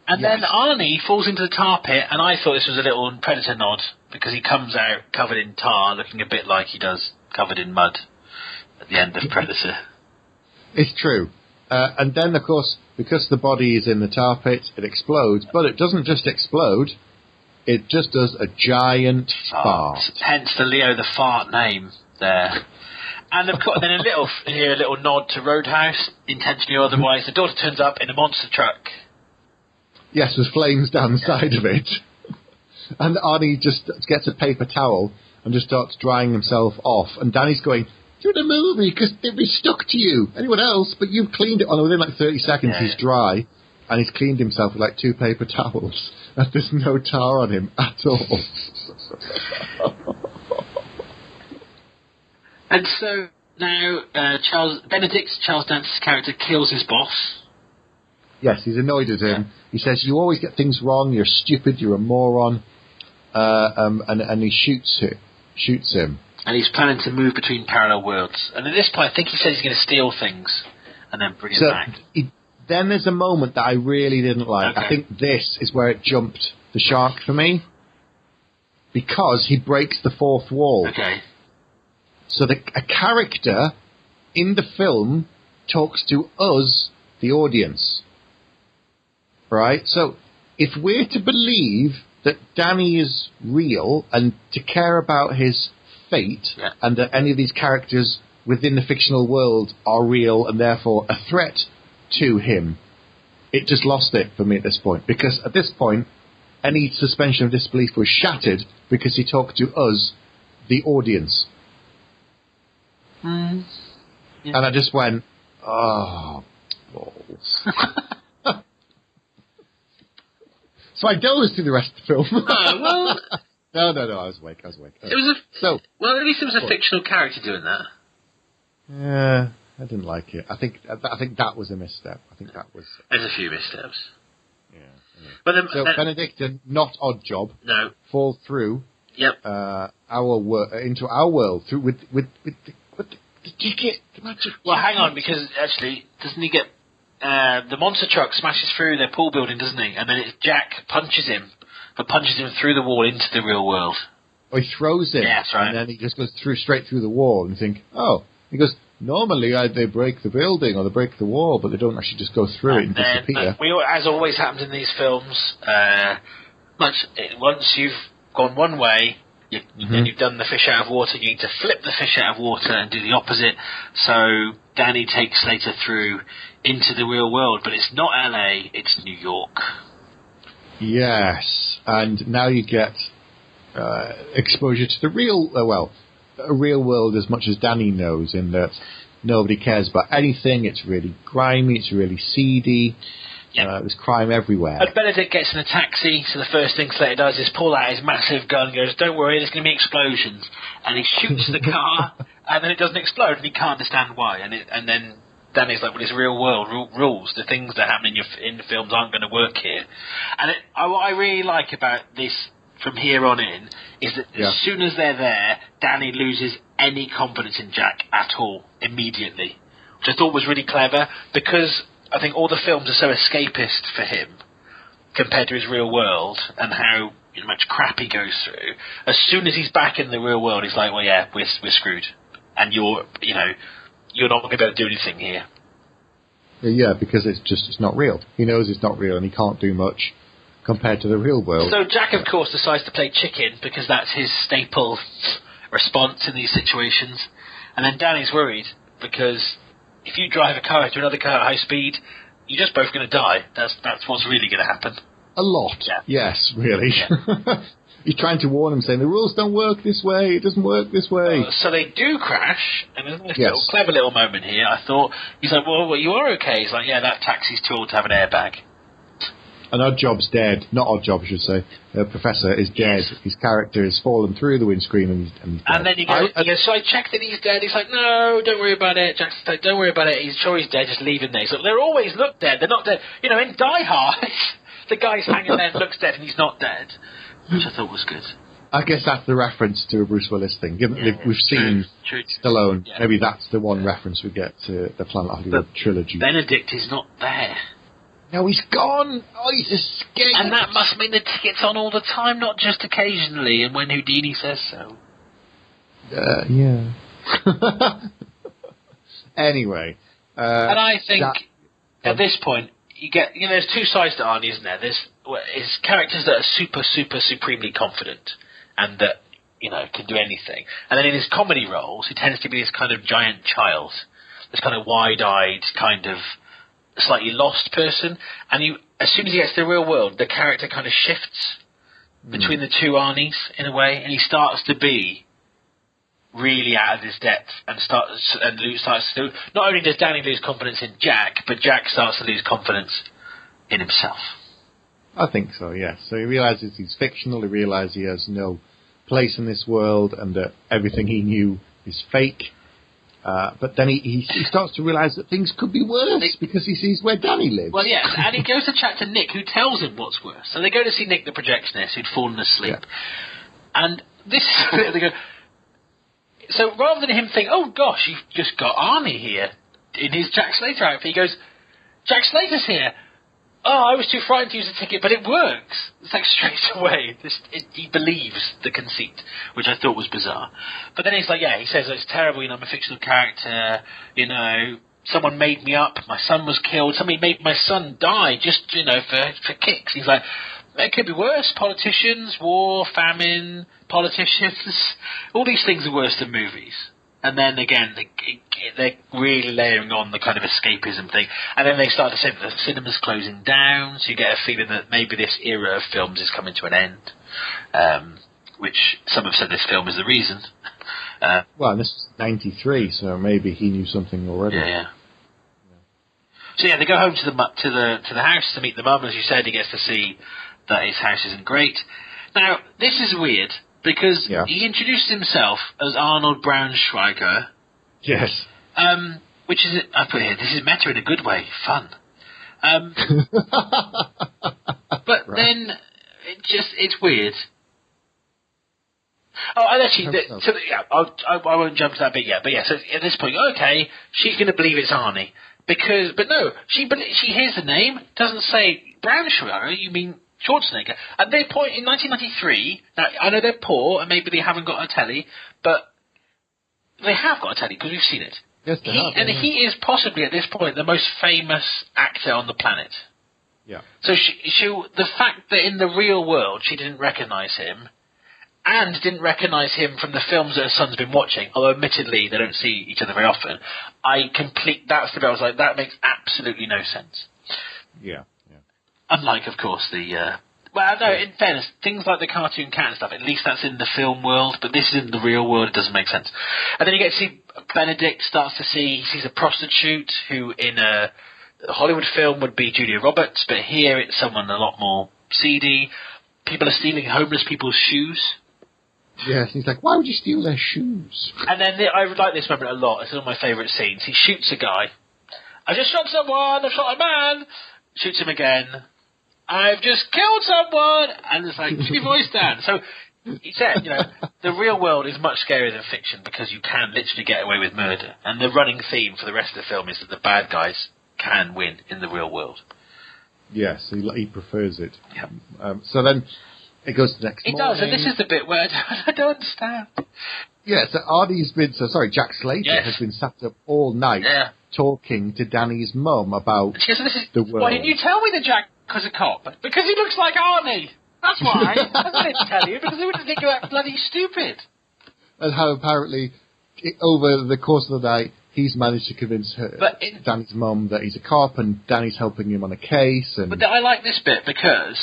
And then Arnie falls into the tar pit, and I thought this was a little Predator nod, because he comes out covered in tar, looking a bit like he does covered in mud at the end of Predator. It's true. And then, of course, because the body is in the tar pit, it explodes. But it doesn't just explode. It just does a giant fart. Hence the Leo the Fart name there. And of course, then a little nod to Roadhouse, intentionally or otherwise. The daughter turns up in a monster truck. Yes, with flames down the side of it. And Arnie just gets a paper towel and just starts drying himself off. And Danny's going, do the movie, because they'd be stuck to you. Anyone else, but you've cleaned it. Within 30 seconds, he's dry, and he's cleaned himself with 2 paper towels, and there's no tar on him at all. And so now Benedict, Charles Dance's character, kills his boss. Yes, he's annoyed at him. Yeah. He says, you always get things wrong, you're stupid, you're a moron, and he shoots him. And he's planning to move between parallel worlds. And at this point, I think he says he's going to steal things and then bring it back. Then there's a moment that I really didn't like. Okay. I think this is where it jumped the shark for me. Because he breaks the fourth wall. Okay. So a character in the film talks to us, the audience. Right? So if we're to believe that Danny is real and to care about his fate, and that any of these characters within the fictional world are real and therefore a threat to him, it just lost it for me at this point. Because at this point, any suspension of disbelief was shattered because he talked to us, the audience. And I just went, oh, balls. So I dozed through the rest of the film. No, I was awake. Well, at least it was a fictional character doing that. Yeah, I didn't like it. I think that was a misstep. I think that was. There's a few missteps. Yeah. But then, so Benedict and not Odd Job. No. Fall through. Yep. Into our world through with the ticket. The magic. Well, hang on, because actually, doesn't he get the monster truck smashes through their pool building, doesn't he? And then it's Jack punches him through the wall into the real world. Or he throws him. Yeah, that's right. And then he just goes straight through the wall, and you think, oh, he goes. Normally, they break the building or they break the wall, but they don't actually just go through it and disappear. As always happens in these films, once you've gone one way, and you've done the fish out of water, you need to flip the fish out of water and do the opposite. So Danny takes Slater through into the real world, but it's not LA, it's New York. Yes, and now you get exposure to the real, a real world as much as Danny knows, in that nobody cares about anything. It's really grimy, it's really seedy. Yep. There's crime everywhere. And Benedict gets in a taxi, so the first thing Slater does is pull out his massive gun and goes, don't worry, there's going to be explosions. And he shoots the car, and then it doesn't explode, and he can't understand why. And then Danny's like, well, it's real world rules. The things that happen in the films aren't going to work here. And what I really like about this from here on in is that as soon as they're there, Danny loses any confidence in Jack at all, immediately. Which I thought was really clever, because I think all the films are so escapist for him compared to his real world and how much crap he goes through. As soon as he's back in the real world, he's like, well, yeah, we're screwed. And you're not going to be able to do anything here. Yeah, because it's not real. He knows it's not real and he can't do much compared to the real world. So Jack, of course, decides to play chicken because that's his staple response in these situations. And then Danny's worried because if you drive a car into another car at high speed, you're just both going to die. That's what's really going to happen. A lot. Yeah. Yes, really. Yeah. He's trying to warn him, saying the rules don't work this way. It doesn't work this way. So they do crash, and there's a clever little moment here. I thought, he's like, well, you are okay. He's like, yeah, that taxi's too old to have an airbag. And Odd Job's dead. Not Odd Job, I should say. Professor is dead. Yes. His character has fallen through the windscreen and then he goes, so I checked that he's dead. He's like, no, don't worry about it. Jack's like, don't worry about it. He's sure he's dead. Just leave him there. He's like, they always look dead. They're not dead. In Die Hard, the guy's hanging there and looks dead and he's not dead. Which I thought was good. I guess that's the reference to a Bruce Willis thing. Given we've seen Stallone, maybe that's the one reference we get to the Planet Hollywood trilogy. Benedict is not there. No, he's gone. Oh, he's escaped. And that must mean the ticket's on all the time, not just occasionally, and when Houdini says so. Yeah. Anyway. And I think, at this point, you get, there's two sides to Arnie, isn't there? There's his characters that are super, super, supremely confident, and that, can do anything. And then in his comedy roles, he tends to be this kind of giant child, this kind of wide-eyed, kind of slightly lost person, and as soon as he gets to the real world, the character kind of shifts between the two Arnies in a way, and he starts to be really out of his depth and starts to. Not only does Danny lose confidence in Jack, but Jack starts to lose confidence in himself. I think so, yes. So he realizes he's fictional. He realizes he has no place in this world, and that everything he knew is fake. But then he starts to realise that things could be worse because he sees where Danny lives. Well, yes, and he goes to chat to Nick, who tells him what's worse. So they go to see Nick, the projectionist, who'd fallen asleep. Yeah. And this is they go. So rather than him think, oh gosh, you've just got Arnie here in his Jack Slater outfit, he goes, Jack Slater's here. Oh, I was too frightened to use the ticket, but it works. It's like straight away. He believes the conceit, which I thought was bizarre. But then he's like, he says, it's terrible, I'm a fictional character, someone made me up, my son was killed, somebody made my son die just, for kicks. He's like, it could be worse. Politicians, war, famine, politicians, all these things are worse than movies. And then again, they're really layering on the kind of escapism thing. And then they start to say that the cinema's closing down, so you get a feeling that maybe this era of films is coming to an end, which some have said this film is the reason. Well, this is 93, so maybe he knew something already. Yeah. So they go home to the house to meet the mum. As you said, he gets to see that his house isn't great. Now, this is weird, because he introduced himself as Arnold Braunschweiger. Yes. which is, I put here, this is meta in a good way, fun. But then, it's weird. Oh, and actually, I won't jump to that bit yet, but yeah, so at this point, okay, she's going to believe it's Arnie. But no, she hears the name, doesn't say Brown Sugar, you mean Schwarzenegger. At their point in 1993, now I know they're poor and maybe they haven't got a telly, but they have got a telly because we've seen it. Yes, they have. And he is possibly at this point the most famous actor on the planet. Yeah. So the fact that in the real world she didn't recognise him, and didn't recognise him from the films that her son's been watching, although admittedly they don't see each other very often, that's the bit I was like, that makes absolutely no sense. Yeah. Unlike, of course, in fairness, things like the cartoon cat and stuff, at least that's in the film world, but this is in the real world, it doesn't make sense. And then you get to see Benedict sees a prostitute who in a Hollywood film would be Julia Roberts, but here it's someone a lot more seedy. People are stealing homeless people's shoes. Yes, he's like, why would you steal their shoes? And then I like this moment a lot. It's one of my favourite scenes. He shoots a guy. I've just shot someone. I've shot a man. Shoots him again. I've just killed someone. And it's like, keep your voice down. So he said, the real world is much scarier than fiction because you can literally get away with murder. And the running theme for the rest of the film is that the bad guys can win in the real world. Yes, he prefers it. Yeah. So then it goes to the next morning. It does, and this is the bit where I don't understand. Yeah, so Jack Slater has been sat up all night talking to Danny's mum about the world. Why didn't you tell me that Jack was a cop? Because he looks like Arnie. That's why. I didn't tell you, because he would think you're bloody stupid. And how apparently, over the course of the night, he's managed to convince Danny's mum that he's a cop, and Danny's helping him on a case. But I like this bit because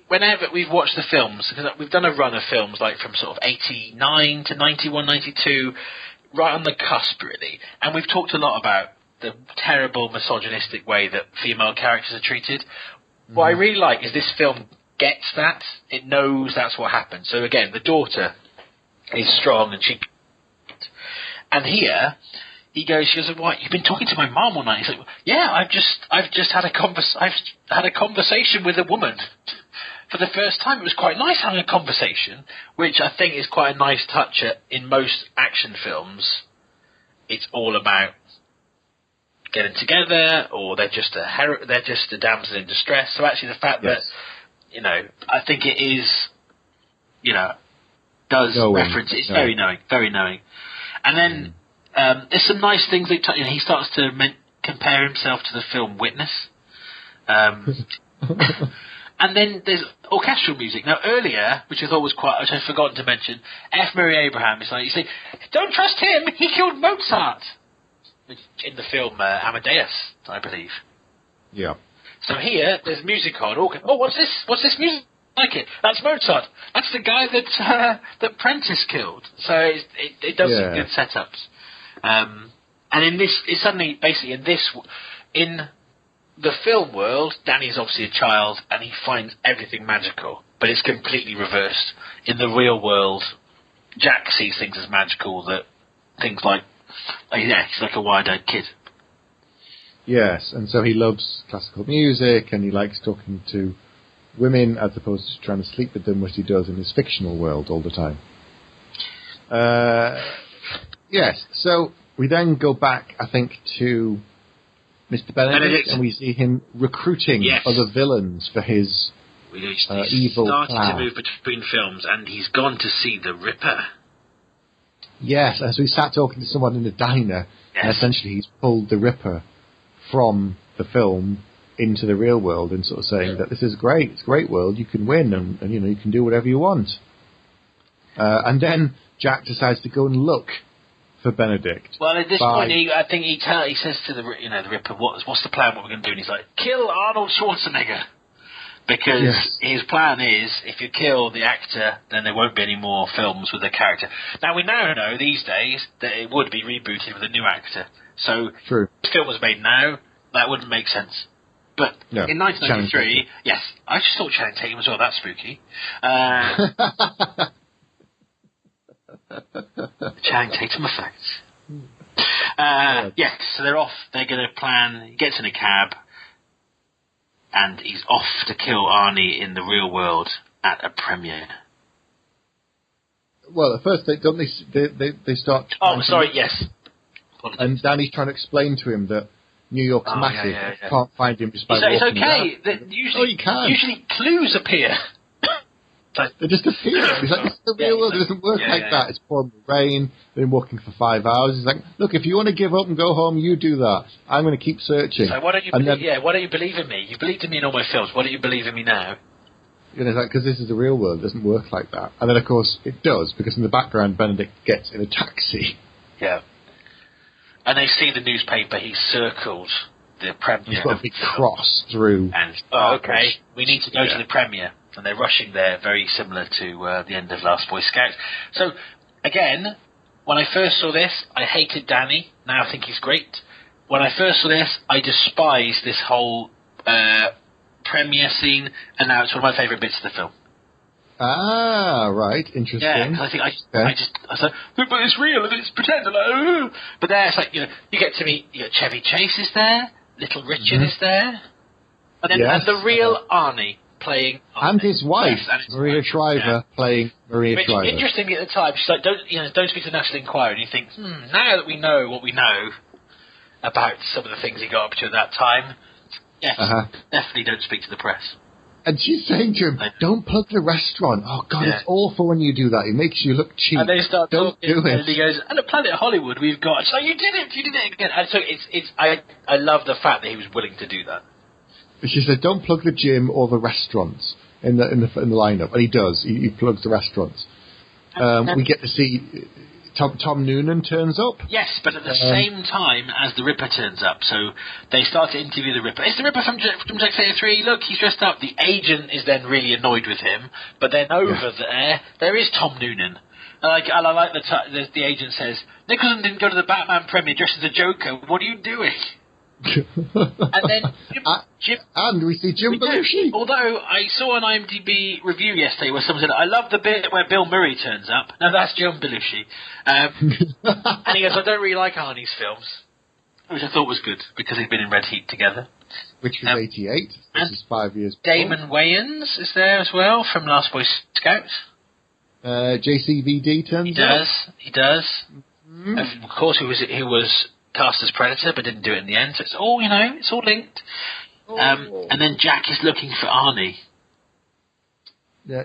whenever we've watched the films, because we've done a run of films like from sort of 89 to 91, 92, right on the cusp really, and we've talked a lot about the terrible misogynistic way that female characters are treated. What I really like is this film gets that. It knows that's what happens. So again, the daughter is strong, and here she goes, "What? You've been talking to my mom all night?" He's like, "Yeah, I've just had a conversation with a woman for the first time. It was quite nice having a conversation," which I think is quite a nice touch. In most action films, it's all about getting together, or they're just a damsel in distress. So actually, the fact that I think it is, does reference. It's very knowing, and then. There's some nice things. He starts to compare himself to the film Witness. And then there's orchestral music. Now, earlier, which I thought was which I'd forgotten to mention, F. Murray Abraham is like, you say, don't trust him, he killed Mozart. In the film Amadeus, I believe. Yeah. So here, there's music on. Oh, what's this? What's this music? I like it. That's Mozart. That's the guy that Prentice killed. So it does some good setups. And in this, it's suddenly, basically, in the film world, Danny's obviously a child, and he finds everything magical, but it's completely reversed. In the real world, Jack sees things as magical, that things like, he's like a wide-eyed kid. Yes, and so he loves classical music, and he likes talking to women as opposed to trying to sleep with them, which he does in his fictional world all the time. Yes, so we then go back, I think, to Mr. Benedict, and we see him recruiting other villains for his evil plan. He's started to move between films, and he's gone to see the Ripper. Yes, as we sat talking to someone in the diner, and essentially he's pulled the Ripper from the film into the real world and sort of saying that this is great, it's a great world, you can win, and you can do whatever you want. And then Jack decides to go and look for Benedict. Well, at this point, I think he says to the Ripper, "What's the plan? What we're going to do?" And he's like, "Kill Arnold Schwarzenegger," because his plan is, if you kill the actor, then there won't be any more films with the character. Now we now know these days that it would be rebooted with a new actor. So if the film was made now, that wouldn't make sense. But in 1993, yes, I just thought Channing Tatum as well. That's spooky. Channing Tatum effect. Yes, so they're off. They're going to plan. He gets in a cab, and he's off to kill Arnie in the real world at a premiere. Well, at first they start. Oh, sorry. Yes. Apologies. And Danny's trying to explain to him that New York's massive. Yeah. You can't find him just by It's walking okay. around. Usually, you can. Usually clues appear. They just appear. He's like, it's the real world. It doesn't work like that. It's pouring rain. Been walking for 5 hours. He's like, look, if you want to give up and go home, you do that. I'm going to keep searching. So why don't you believe in me? You believed in me in all my films. Why don't you believe in me now? You know, because this is the real world. It doesn't work like that. And then, of course, it does, because in the background, Benedict gets in a taxi. Yeah. And they see the newspaper. He circled the premiere. He's got a big cross through. And, okay, we need to go to the premiere. And they're rushing there, very similar to the end of Last Boy Scout. So, again, when I first saw this, I hated Danny. Now I think he's great. When I first saw this, I despised this whole premiere scene, and now it's one of my favourite bits of the film. Ah, right, interesting. Yeah, because I think I was like, but it's real and it's pretend. But there, it's like, you get to meet, Chevy Chase is there, Little Richard is there, and then and the real Arnie. Playing and his wife, and Maria Shriver, playing Maria Shriver. Interestingly, at the time, she's like, "Don't speak to the National Enquirer." And you think, now that we know what we know about some of the things he got up to at that time, yes, definitely don't speak to the press. And she's saying to him, "Don't plug the restaurant. Oh God, it's awful when you do that. It makes you look cheap. And they start don't talking, do it." And he goes, "And at Planet Hollywood, we've got." So you did it again. And so I love the fact that he was willing to do that. She said, "Don't plug the gym or the restaurants in the lineup," and he does. He plugs the restaurants. We get to see Tom Noonan turns up. Yes, but at the same time as the Ripper turns up, so they start to interview the Ripper. Is the Ripper from Jack Slater 3? Look, he's dressed up. The agent is then really annoyed with him, but then over there is Tom Noonan. And I like the agent says, "Nicholson didn't go to the Batman premiere dressed as a Joker. What are you doing?" And then Jim, and we see Jim Belushi. Although I saw an IMDb review yesterday where someone said, "I love the bit where Bill Murray turns up." No, that's Jim Belushi. And he goes, "I don't really like Arnie's films," which I thought was good because they'd been in Red Heat together. Which was 88. This is 5 years before. Damon Wayans is there as well from Last Boy Scout. JCVD turns up. He does. Mm-hmm. Of course, he was cast as Predator, but didn't do it in the end. So it's all, it's all linked. And then Jack is looking for Arnie.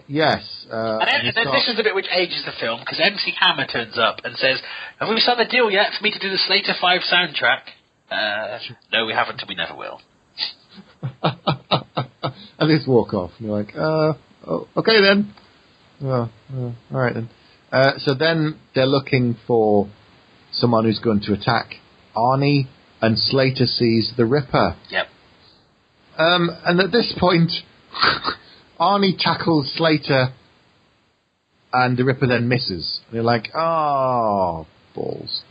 Yes. And then this is the bit which ages the film, because MC Hammer turns up and says, "Have we signed the deal yet for me to do the Slater 5 soundtrack?" No, we haven't, and we never will. And they just walk off. And you're like, okay then. All right then. So then they're looking for someone who's going to attack Arnie, and Slater sees the Ripper. Yep. And at this point, Arnie tackles Slater, and the Ripper then misses. And they're like, "Oh, balls!"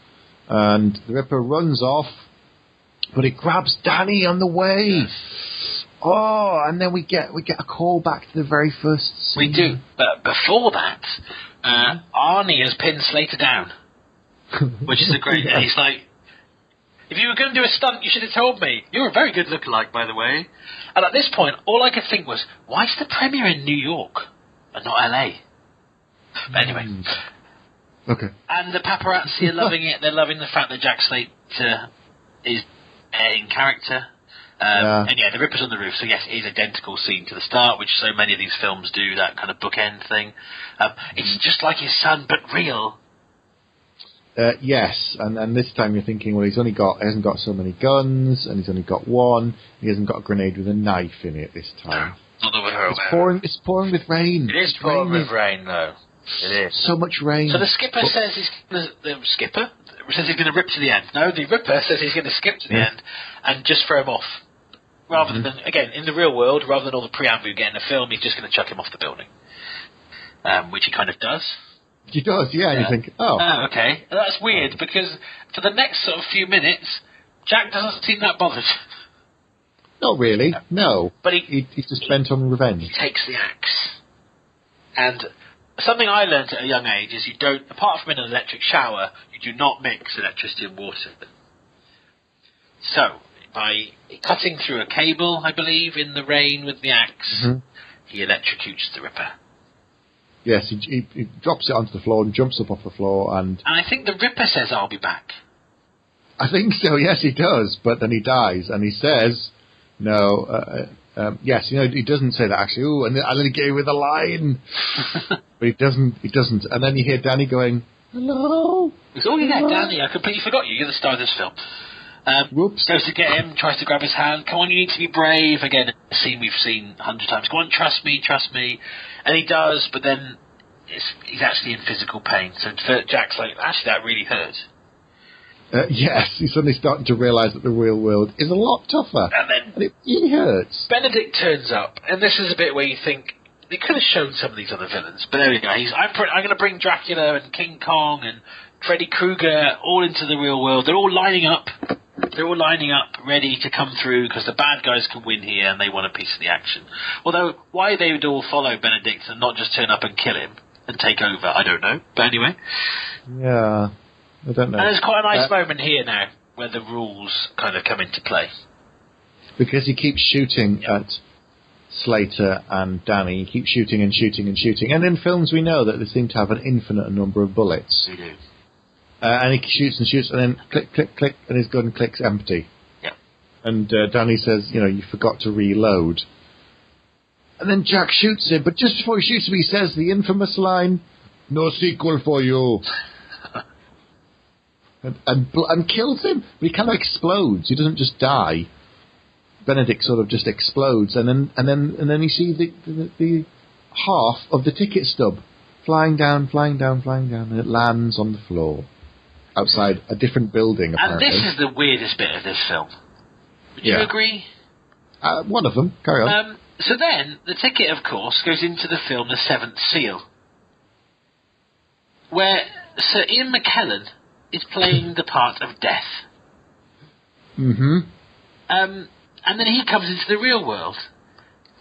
And the Ripper runs off, but it grabs Danny on the way. Yes. Oh, and then we get a call back to the very first scene. We do, but before that, Arnie has pinned Slater down, which is a great. Yeah. He's like, "If you were going to do a stunt, you should have told me. You're a very good lookalike, by the way." And at this point, all I could think was, why is the premiere in New York and not LA? But anyway. Okay. And the paparazzi are loving it. They're loving the fact that Jack Slater is in character. And the Ripper's on the roof, so yes, it is identical scene to the start, which so many of these films do, that kind of bookend thing. It's just like his son, but real. Yes, and this time you're thinking, well, he hasn't got so many guns, and he's only got one. He hasn't got a grenade with a knife in it this time. Not that we're aware. It's pouring with rain. It is pouring with rain, though. It is. So much rain. So the skipper says the skipper says he's going to rip to the end. No, the Ripper says he's going to skip to the end and just throw him off. Rather than, again, in the real world, rather than all the preamble you get in a film, he's just going to chuck him off the building. Which he kind of does. He does, yeah. And you think, oh, okay. And that's weird, because for the next sort of few minutes, Jack doesn't seem that bothered. Not really, no. But he's just bent on revenge. He takes the axe. And something I learned at a young age is you don't, apart from in an electric shower, you do not mix electricity and water. So, by cutting through a cable, I believe, in the rain with the axe, he electrocutes the Ripper. Yes, he drops it onto the floor and jumps up off the floor, and I think the Ripper says, "I'll be back." I think so, yes, he does, but then he dies, and he says, no, yes, he doesn't say that, actually, ooh, and then he gave with a line, but he doesn't, and then you hear Danny going, hello? Oh, yeah, Danny, I completely forgot you, you're the star of this film. Whoops. Goes to get him, tries to grab his hand, come on, you need to be brave, again, a scene we've seen 100 times, come on, trust me, and he does, but then he's actually in physical pain, so for Jack Slater, actually that really hurt. Yes, he's suddenly starting to realise that the real world is a lot tougher. And then it really hurts. Benedict turns up, and this is a bit where you think they could have shown some of these other villains, but there we go. I'm going to bring Dracula and King Kong and Freddy Krueger all into the real world. They're all lining up. Ready to come through because the bad guys can win here, and they want a piece of the action. Although why they would all follow Benedict and not just turn up and kill him and take over, I don't know. But anyway. Yeah. I don't know. And there's quite a nice moment here now where the rules kind of come into play. Because he keeps shooting at Slater and Danny. He keeps shooting and shooting and shooting. And in films we know that they seem to have an infinite number of bullets. They do. And he shoots and shoots and then click, click, click, and his gun clicks empty. Yeah. And Danny says, you forgot to reload. And then Jack shoots him, but just before he shoots him he says the infamous line, no sequel for you. And kills him, but he kind of explodes. He doesn't just die. Benedict sort of just explodes, and then you see the half of the ticket stub flying down, and it lands on the floor outside a different building. Apparently, and this is the weirdest bit of this film. Would you agree? One of them. Carry on. So then the ticket, of course, goes into the film The Seventh Seal, where Sir Ian McKellen is playing the part of Death. Mm-hmm. And then he comes into the real world.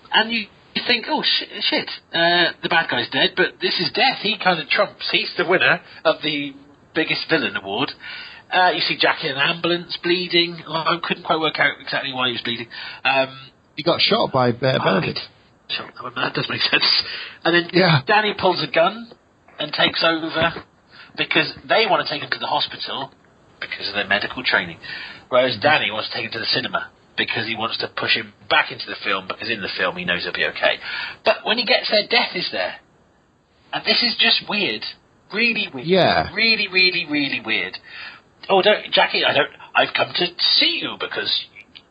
And you think, oh, shit, the bad guy's dead, but this is Death. He kind of trumps. He's the winner of the biggest villain award. You see Jack in an ambulance bleeding. I couldn't quite work out exactly why he was bleeding. He got shot by Benedict. That does make sense. And then Danny pulls a gun and takes over, because they want to take him to the hospital because of their medical training, whereas Danny wants to take him to the cinema because he wants to push him back into the film, because in the film he knows he'll be okay. But when he gets there, Death is there. And this is just weird. Really weird. Yeah. Really, really, really weird. Oh, Jackie, I've come to see you because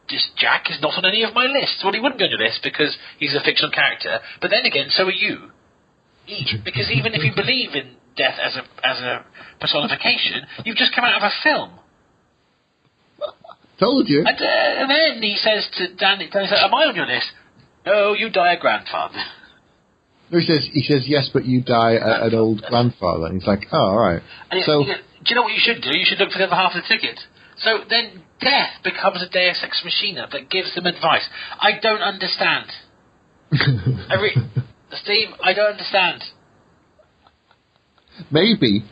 this Jack is not on any of my lists. Well, he wouldn't go to this because he's a fictional character, but then again, so are you. Because even if you believe in Death as a personification, you've just come out of a film. Told you. And then he says to Danny, am I on your list? No, you die a grandfather. No, he says yes, but you die an old grandfather. And he's like, oh, all right. And do you know what you should do? You should look for the other half of the ticket. So then Death becomes a Deus Ex Machina that gives them advice. I don't understand. Steve, I don't understand. Maybe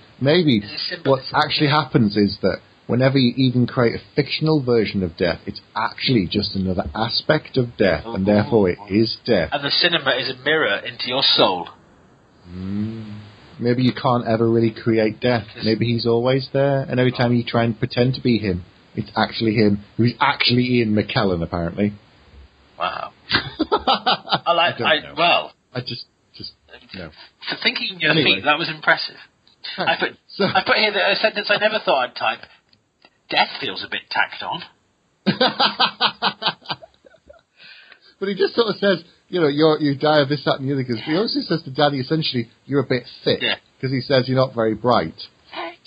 what actually happens is that whenever you even create a fictional version of Death, it's actually just another aspect of Death, and therefore it is Death. And the cinema is a mirror into your soul. Maybe you can't ever really create Death. Maybe he's always there, and every time you try and pretend to be him, it's actually him, who's actually Ian McKellen, apparently. Wow. I just no. For thinking on your feet, that was impressive. I put here a sentence I never thought I'd type. Death feels a bit tacked on. But he just sort of says, you die of this, that, and the other. Because he also says to Danny, essentially, you're a bit thick. Because he says you're not very bright.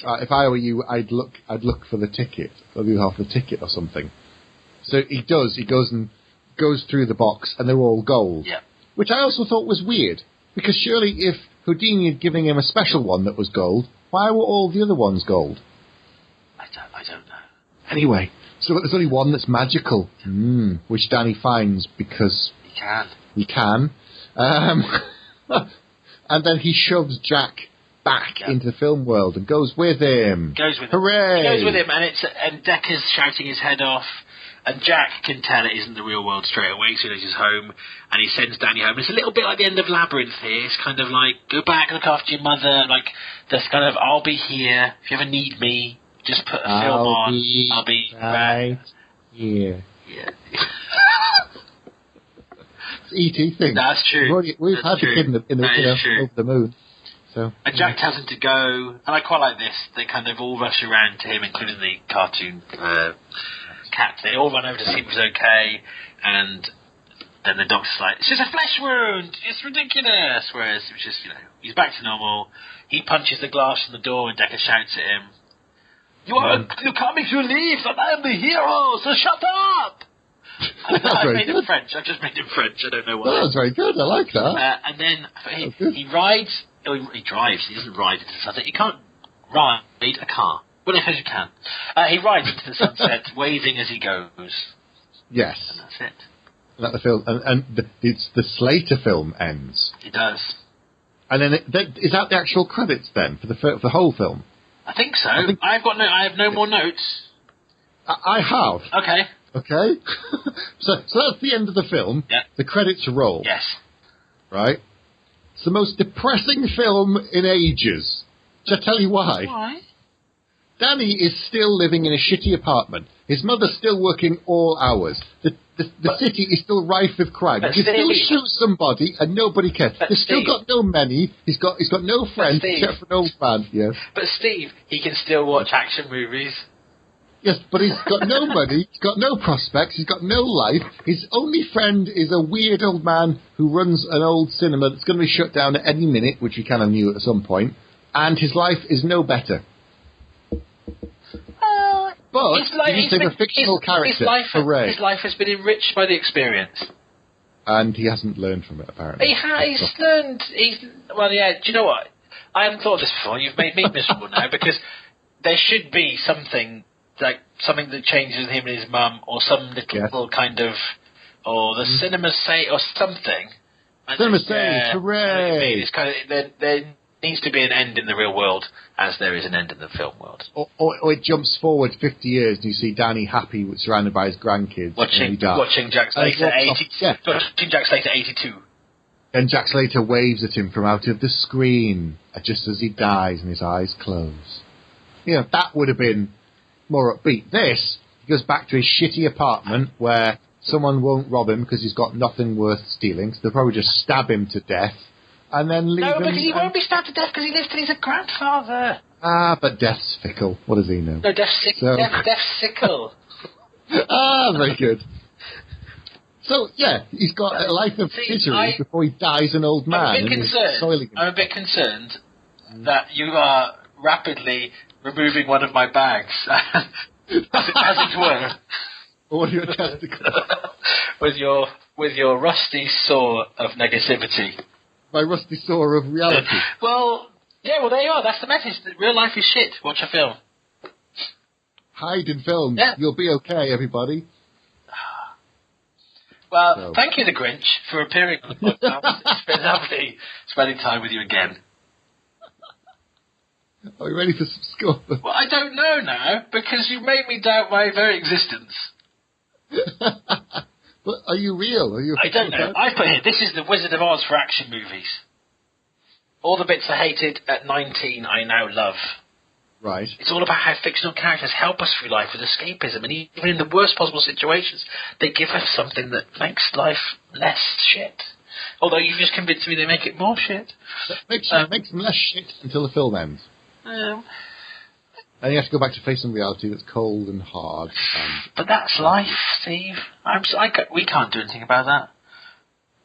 If I were you, I'd look for the ticket, or the half of the ticket or something. So he does. He goes through the box, and they're all gold. Yeah. Which I also thought was weird, because surely if Houdini had given him a special one that was gold, why were all the other ones gold? I don't know. Anyway, so there's only one that's magical, which Danny finds because he can. And then he shoves Jack back into the film world and goes with him. Hooray! He goes with him, and Decker's shouting his head off. And Jack can tell it isn't the real world straight away, so he's home, and he sends Danny home. It's a little bit like the end of Labyrinth here. It's kind of like, go back and look after your mother. Like, this kind of, I'll be here. If you ever need me, just put a film on. I'll be right here. Yeah. It's E.T. thing. That's true. We've had the kid over the moon. So. And Jack tells him to go, and I quite like this. They kind of all rush around to him, including the cartoon cat. They all run over to see if he's okay, and then the doctor's like, it's just a flesh wound, it's ridiculous. Whereas it was just, he's back to normal. He punches the glass on the door, and Decker shouts at him, you're coming to leave, and I'm the hero, so shut up! I've made him French. I've just made him French. I don't know why. That was very good. I like that. And then he rides. Oh, he drives. He doesn't ride into the sunset. You can't ride a car. Well, I suppose you can. He rides into the sunset, waving as he goes. Yes. And that's it. That the film, and it's the Slater film ends. It does. And then is that the actual credits then for the whole film? I think so. I have no more notes. I have. Okay. Okay. so that's the end of the film. Yeah. The credits roll. Yes. Right. It's the most depressing film in ages. Shall I tell you why? Why? Danny is still living in a shitty apartment. His mother's still working all hours. The city is still rife with crime. He still shoots somebody and nobody cares. He's still got no money. He's got no friends except for an old man. Yes. But Steve, he can still watch action movies. Yes, but he's got no money, he's got no prospects, he's got no life. His only friend is a weird old man who runs an old cinema that's going to be shut down at any minute, which we kind of knew at some point. And his life is no better. But he's a fictional character. Hooray. His life has been enriched by the experience. And he hasn't learned from it, apparently. He's learned. Well, yeah, do you know what? I haven't thought of this before. You've made me miserable now, because there should be something that changes him and his mum, or some little kind of, or the cinemas say, or something. Cinemas say, hooray! It's kind of, there needs to be an end in the real world, as there is an end in the film world. Or it jumps forward 50 years and you see Danny happy, surrounded by his grandkids. Watching Jack Slater 82. And Jack Slater waves at him from out of the screen, just as he dies and his eyes close. That would have been more upbeat. This, he goes back to his shitty apartment where someone won't rob him because he's got nothing worth stealing, so they'll probably just stab him to death and then leave him. No, because he won't be stabbed to death because he lives till he's a grandfather. But death's fickle. What does he know? No, death's sickle. Very good. So, yeah, he's got a life of misery before he dies an old man. I'm a bit concerned that you are rapidly removing one of my bags, as it were. Or your testicles. with your rusty saw of negativity. My rusty saw of reality. Well, there you are. That's the message. Real life is shit. Watch a film. Hide in films. Yeah. You'll be okay, everybody. Well, thank you, The Grinch, for appearing on the podcast. It's been lovely spending time with you again. Are we ready for some score? Well, I don't know now, because you made me doubt my very existence. But are you real? I don't know. I put here, this is the Wizard of Oz for action movies. All the bits I hated at 19, I now love. Right. It's all about how fictional characters help us through life with escapism, and even in the worst possible situations, they give us something that makes life less shit. Although you've just convinced me they make it more shit. Makes them less shit until the film ends. And you have to go back to facing reality that's cold and hard. But that's life, Steve. We can't do anything about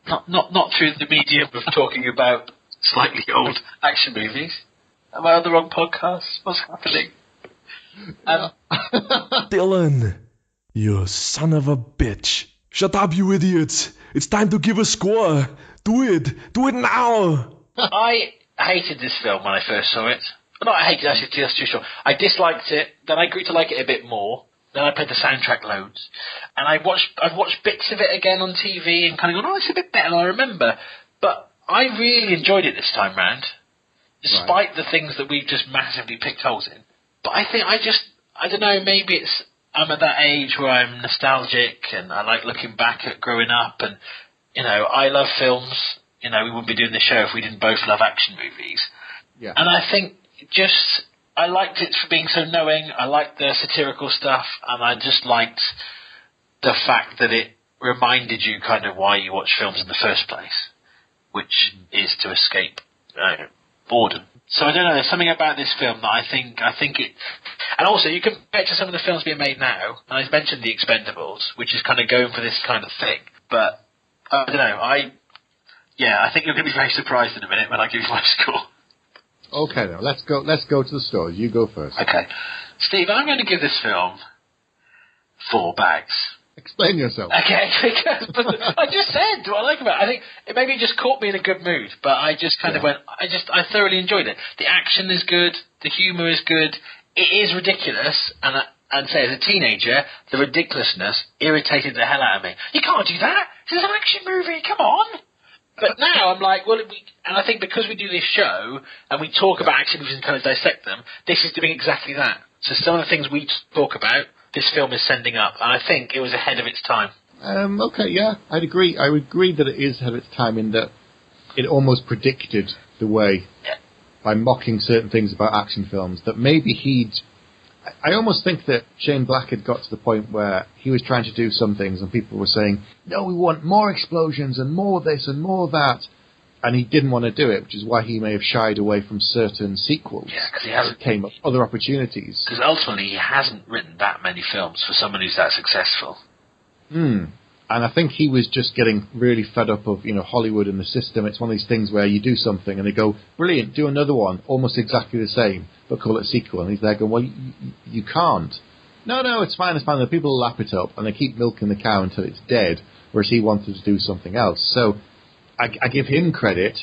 that. Not through the medium of talking about slightly old action movies. Am I on the wrong podcast? What's happening? Dylan, you son of a bitch. Shut up, you idiot. It's time to give a score. Do it. Do it now. I hated this film when I first saw it. Not I hated it, actually, that's too short. I disliked it, then I grew to like it a bit more. Then I played the soundtrack loads. And I've watched bits of it again on TV and kind of gone, oh, it's a bit better than I remember. But I really enjoyed it this time round, despite the things that we've just massively picked holes in. But I think I don't know, maybe I'm at that age where I'm nostalgic and I like looking back at growing up, and, I love films. We wouldn't be doing this show if we didn't both love action movies. Yeah. And I think I liked it for being so knowing, I liked the satirical stuff, and I just liked the fact that it reminded you kind of why you watch films in the first place, which is to escape boredom. So I don't know, there's something about this film that I think it... And also, you compare it to some of the films being made now, and I've mentioned The Expendables, which is kind of going for this kind of thing, but I don't know, I think you're going to be very surprised in a minute when I give you my score. Okay, then, let's go to the story. You go first. Okay. Steve, I'm going to give this film 4 bags. Explain yourself. Okay, because I just said, do I like about it? I think maybe it just caught me in a good mood, but I just kind of went, I thoroughly enjoyed it. The action is good, the humour is good, it is ridiculous, and say as a teenager, the ridiculousness irritated the hell out of me. You can't do that! This is an action movie, come on! But now I'm like, and I think because we do this show, and we talk about action movies and kind of dissect them, this is doing exactly that. So some of the things we talk about, this film is sending up, and I think it was ahead of its time. Okay, yeah, I'd agree. I would agree that it is ahead of its time in that it almost predicted the way, by mocking certain things about action films, that maybe I almost think that Shane Black had got to the point where he was trying to do some things and people were saying, no, we want more explosions and more this and more that. And he didn't want to do it, which is why he may have shied away from certain sequels. Yeah, because he hasn't... came up other opportunities. Because ultimately he hasn't written that many films for someone who's that successful. And I think he was just getting really fed up of, Hollywood and the system. It's one of these things where you do something and they go, brilliant, do another one, almost exactly the same, but call it a sequel. And he's there going, well, you can't. No, it's fine. The people will lap it up and they keep milking the cow until it's dead, whereas he wanted to do something else. So I give him credit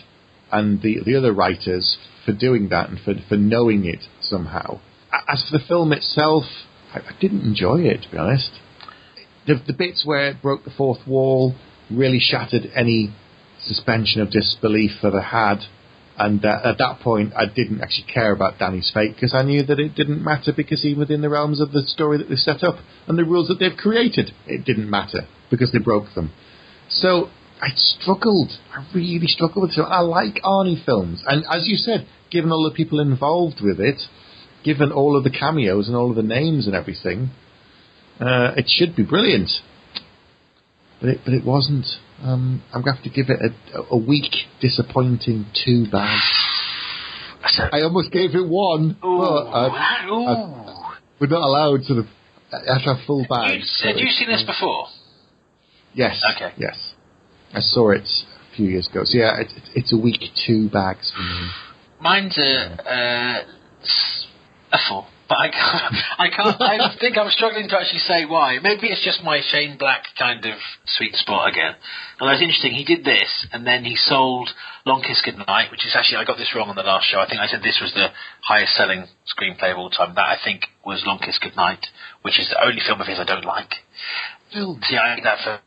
and the other writers for doing that and for knowing it somehow. As for the film itself, I didn't enjoy it, to be honest. The bits where it broke the fourth wall really shattered any suspension of disbelief that I had. And at that point, I didn't actually care about Danny's fate because I knew that it didn't matter because even within the realms of the story that they set up and the rules that they've created, it didn't matter because they broke them. So I really struggled with it. I like Arnie films. And as you said, given all the people involved with it, given all of the cameos and all of the names and everything, it should be brilliant. But it wasn't. I'm going to have to give it a weak, disappointing 2 bags. I almost gave it 1, but we're not allowed sort of have full bags. Had you seen this before? Yes. Okay. Yes. I saw it a few years ago. So yeah, it's a weak 2 bags for me. Mine's a 4. But I can't. I think I'm struggling to actually say why. Maybe it's just my Shane Black kind of sweet spot again. And it's interesting. He did this, and then he sold Long Kiss Goodnight, which is actually, I got this wrong on the last show. I think I said this was the highest selling screenplay of all time. That I think was Long Kiss Goodnight, which is the only film of his I don't like. See, I like that for.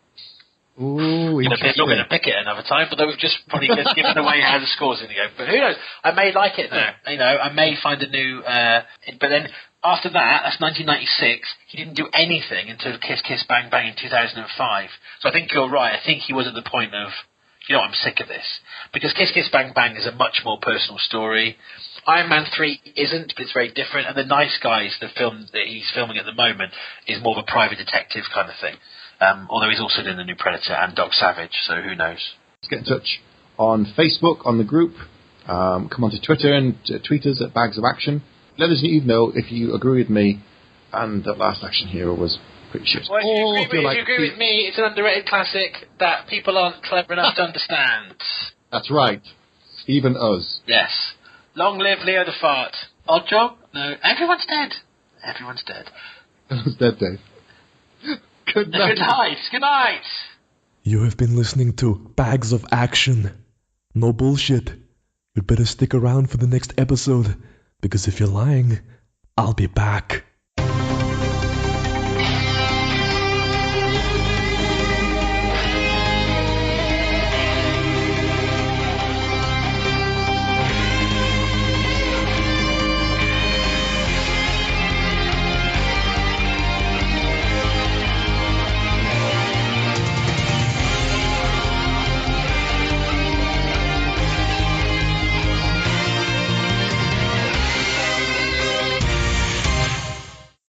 Ooh, you're going to pick it another time, but we've just probably just given away how the score's going to go. But who knows? I may like it now. I may find a new... but then after that's 1996. He didn't do anything until Kiss Kiss Bang Bang in 2005. So I think you're right. I think he was at the point of, I'm sick of this. Because Kiss Kiss Bang Bang is a much more personal story. Iron Man 3 isn't, but it's very different. And The Nice Guys, the film that he's filming at the moment, is more of a private detective kind of thing. Although he's also doing the new Predator and Dog Savage, so who knows? Let's get in touch on Facebook, on the group. Come on to Twitter and tweet us at Bags of Action. Let us know if you agree with me and that Last Action Hero was pretty shit. Well, if you agree with me, it's an underrated classic that people aren't clever enough to understand. That's right. Even us. Yes. Long live Leo the Fart. Odd job? No. Everyone's dead. Everyone's dead. Everyone's dead, Dave. Good night. Good night. Good night. You have been listening to Bags of Action. No bullshit. You'd better stick around for the next episode, because if you're lying, I'll be back.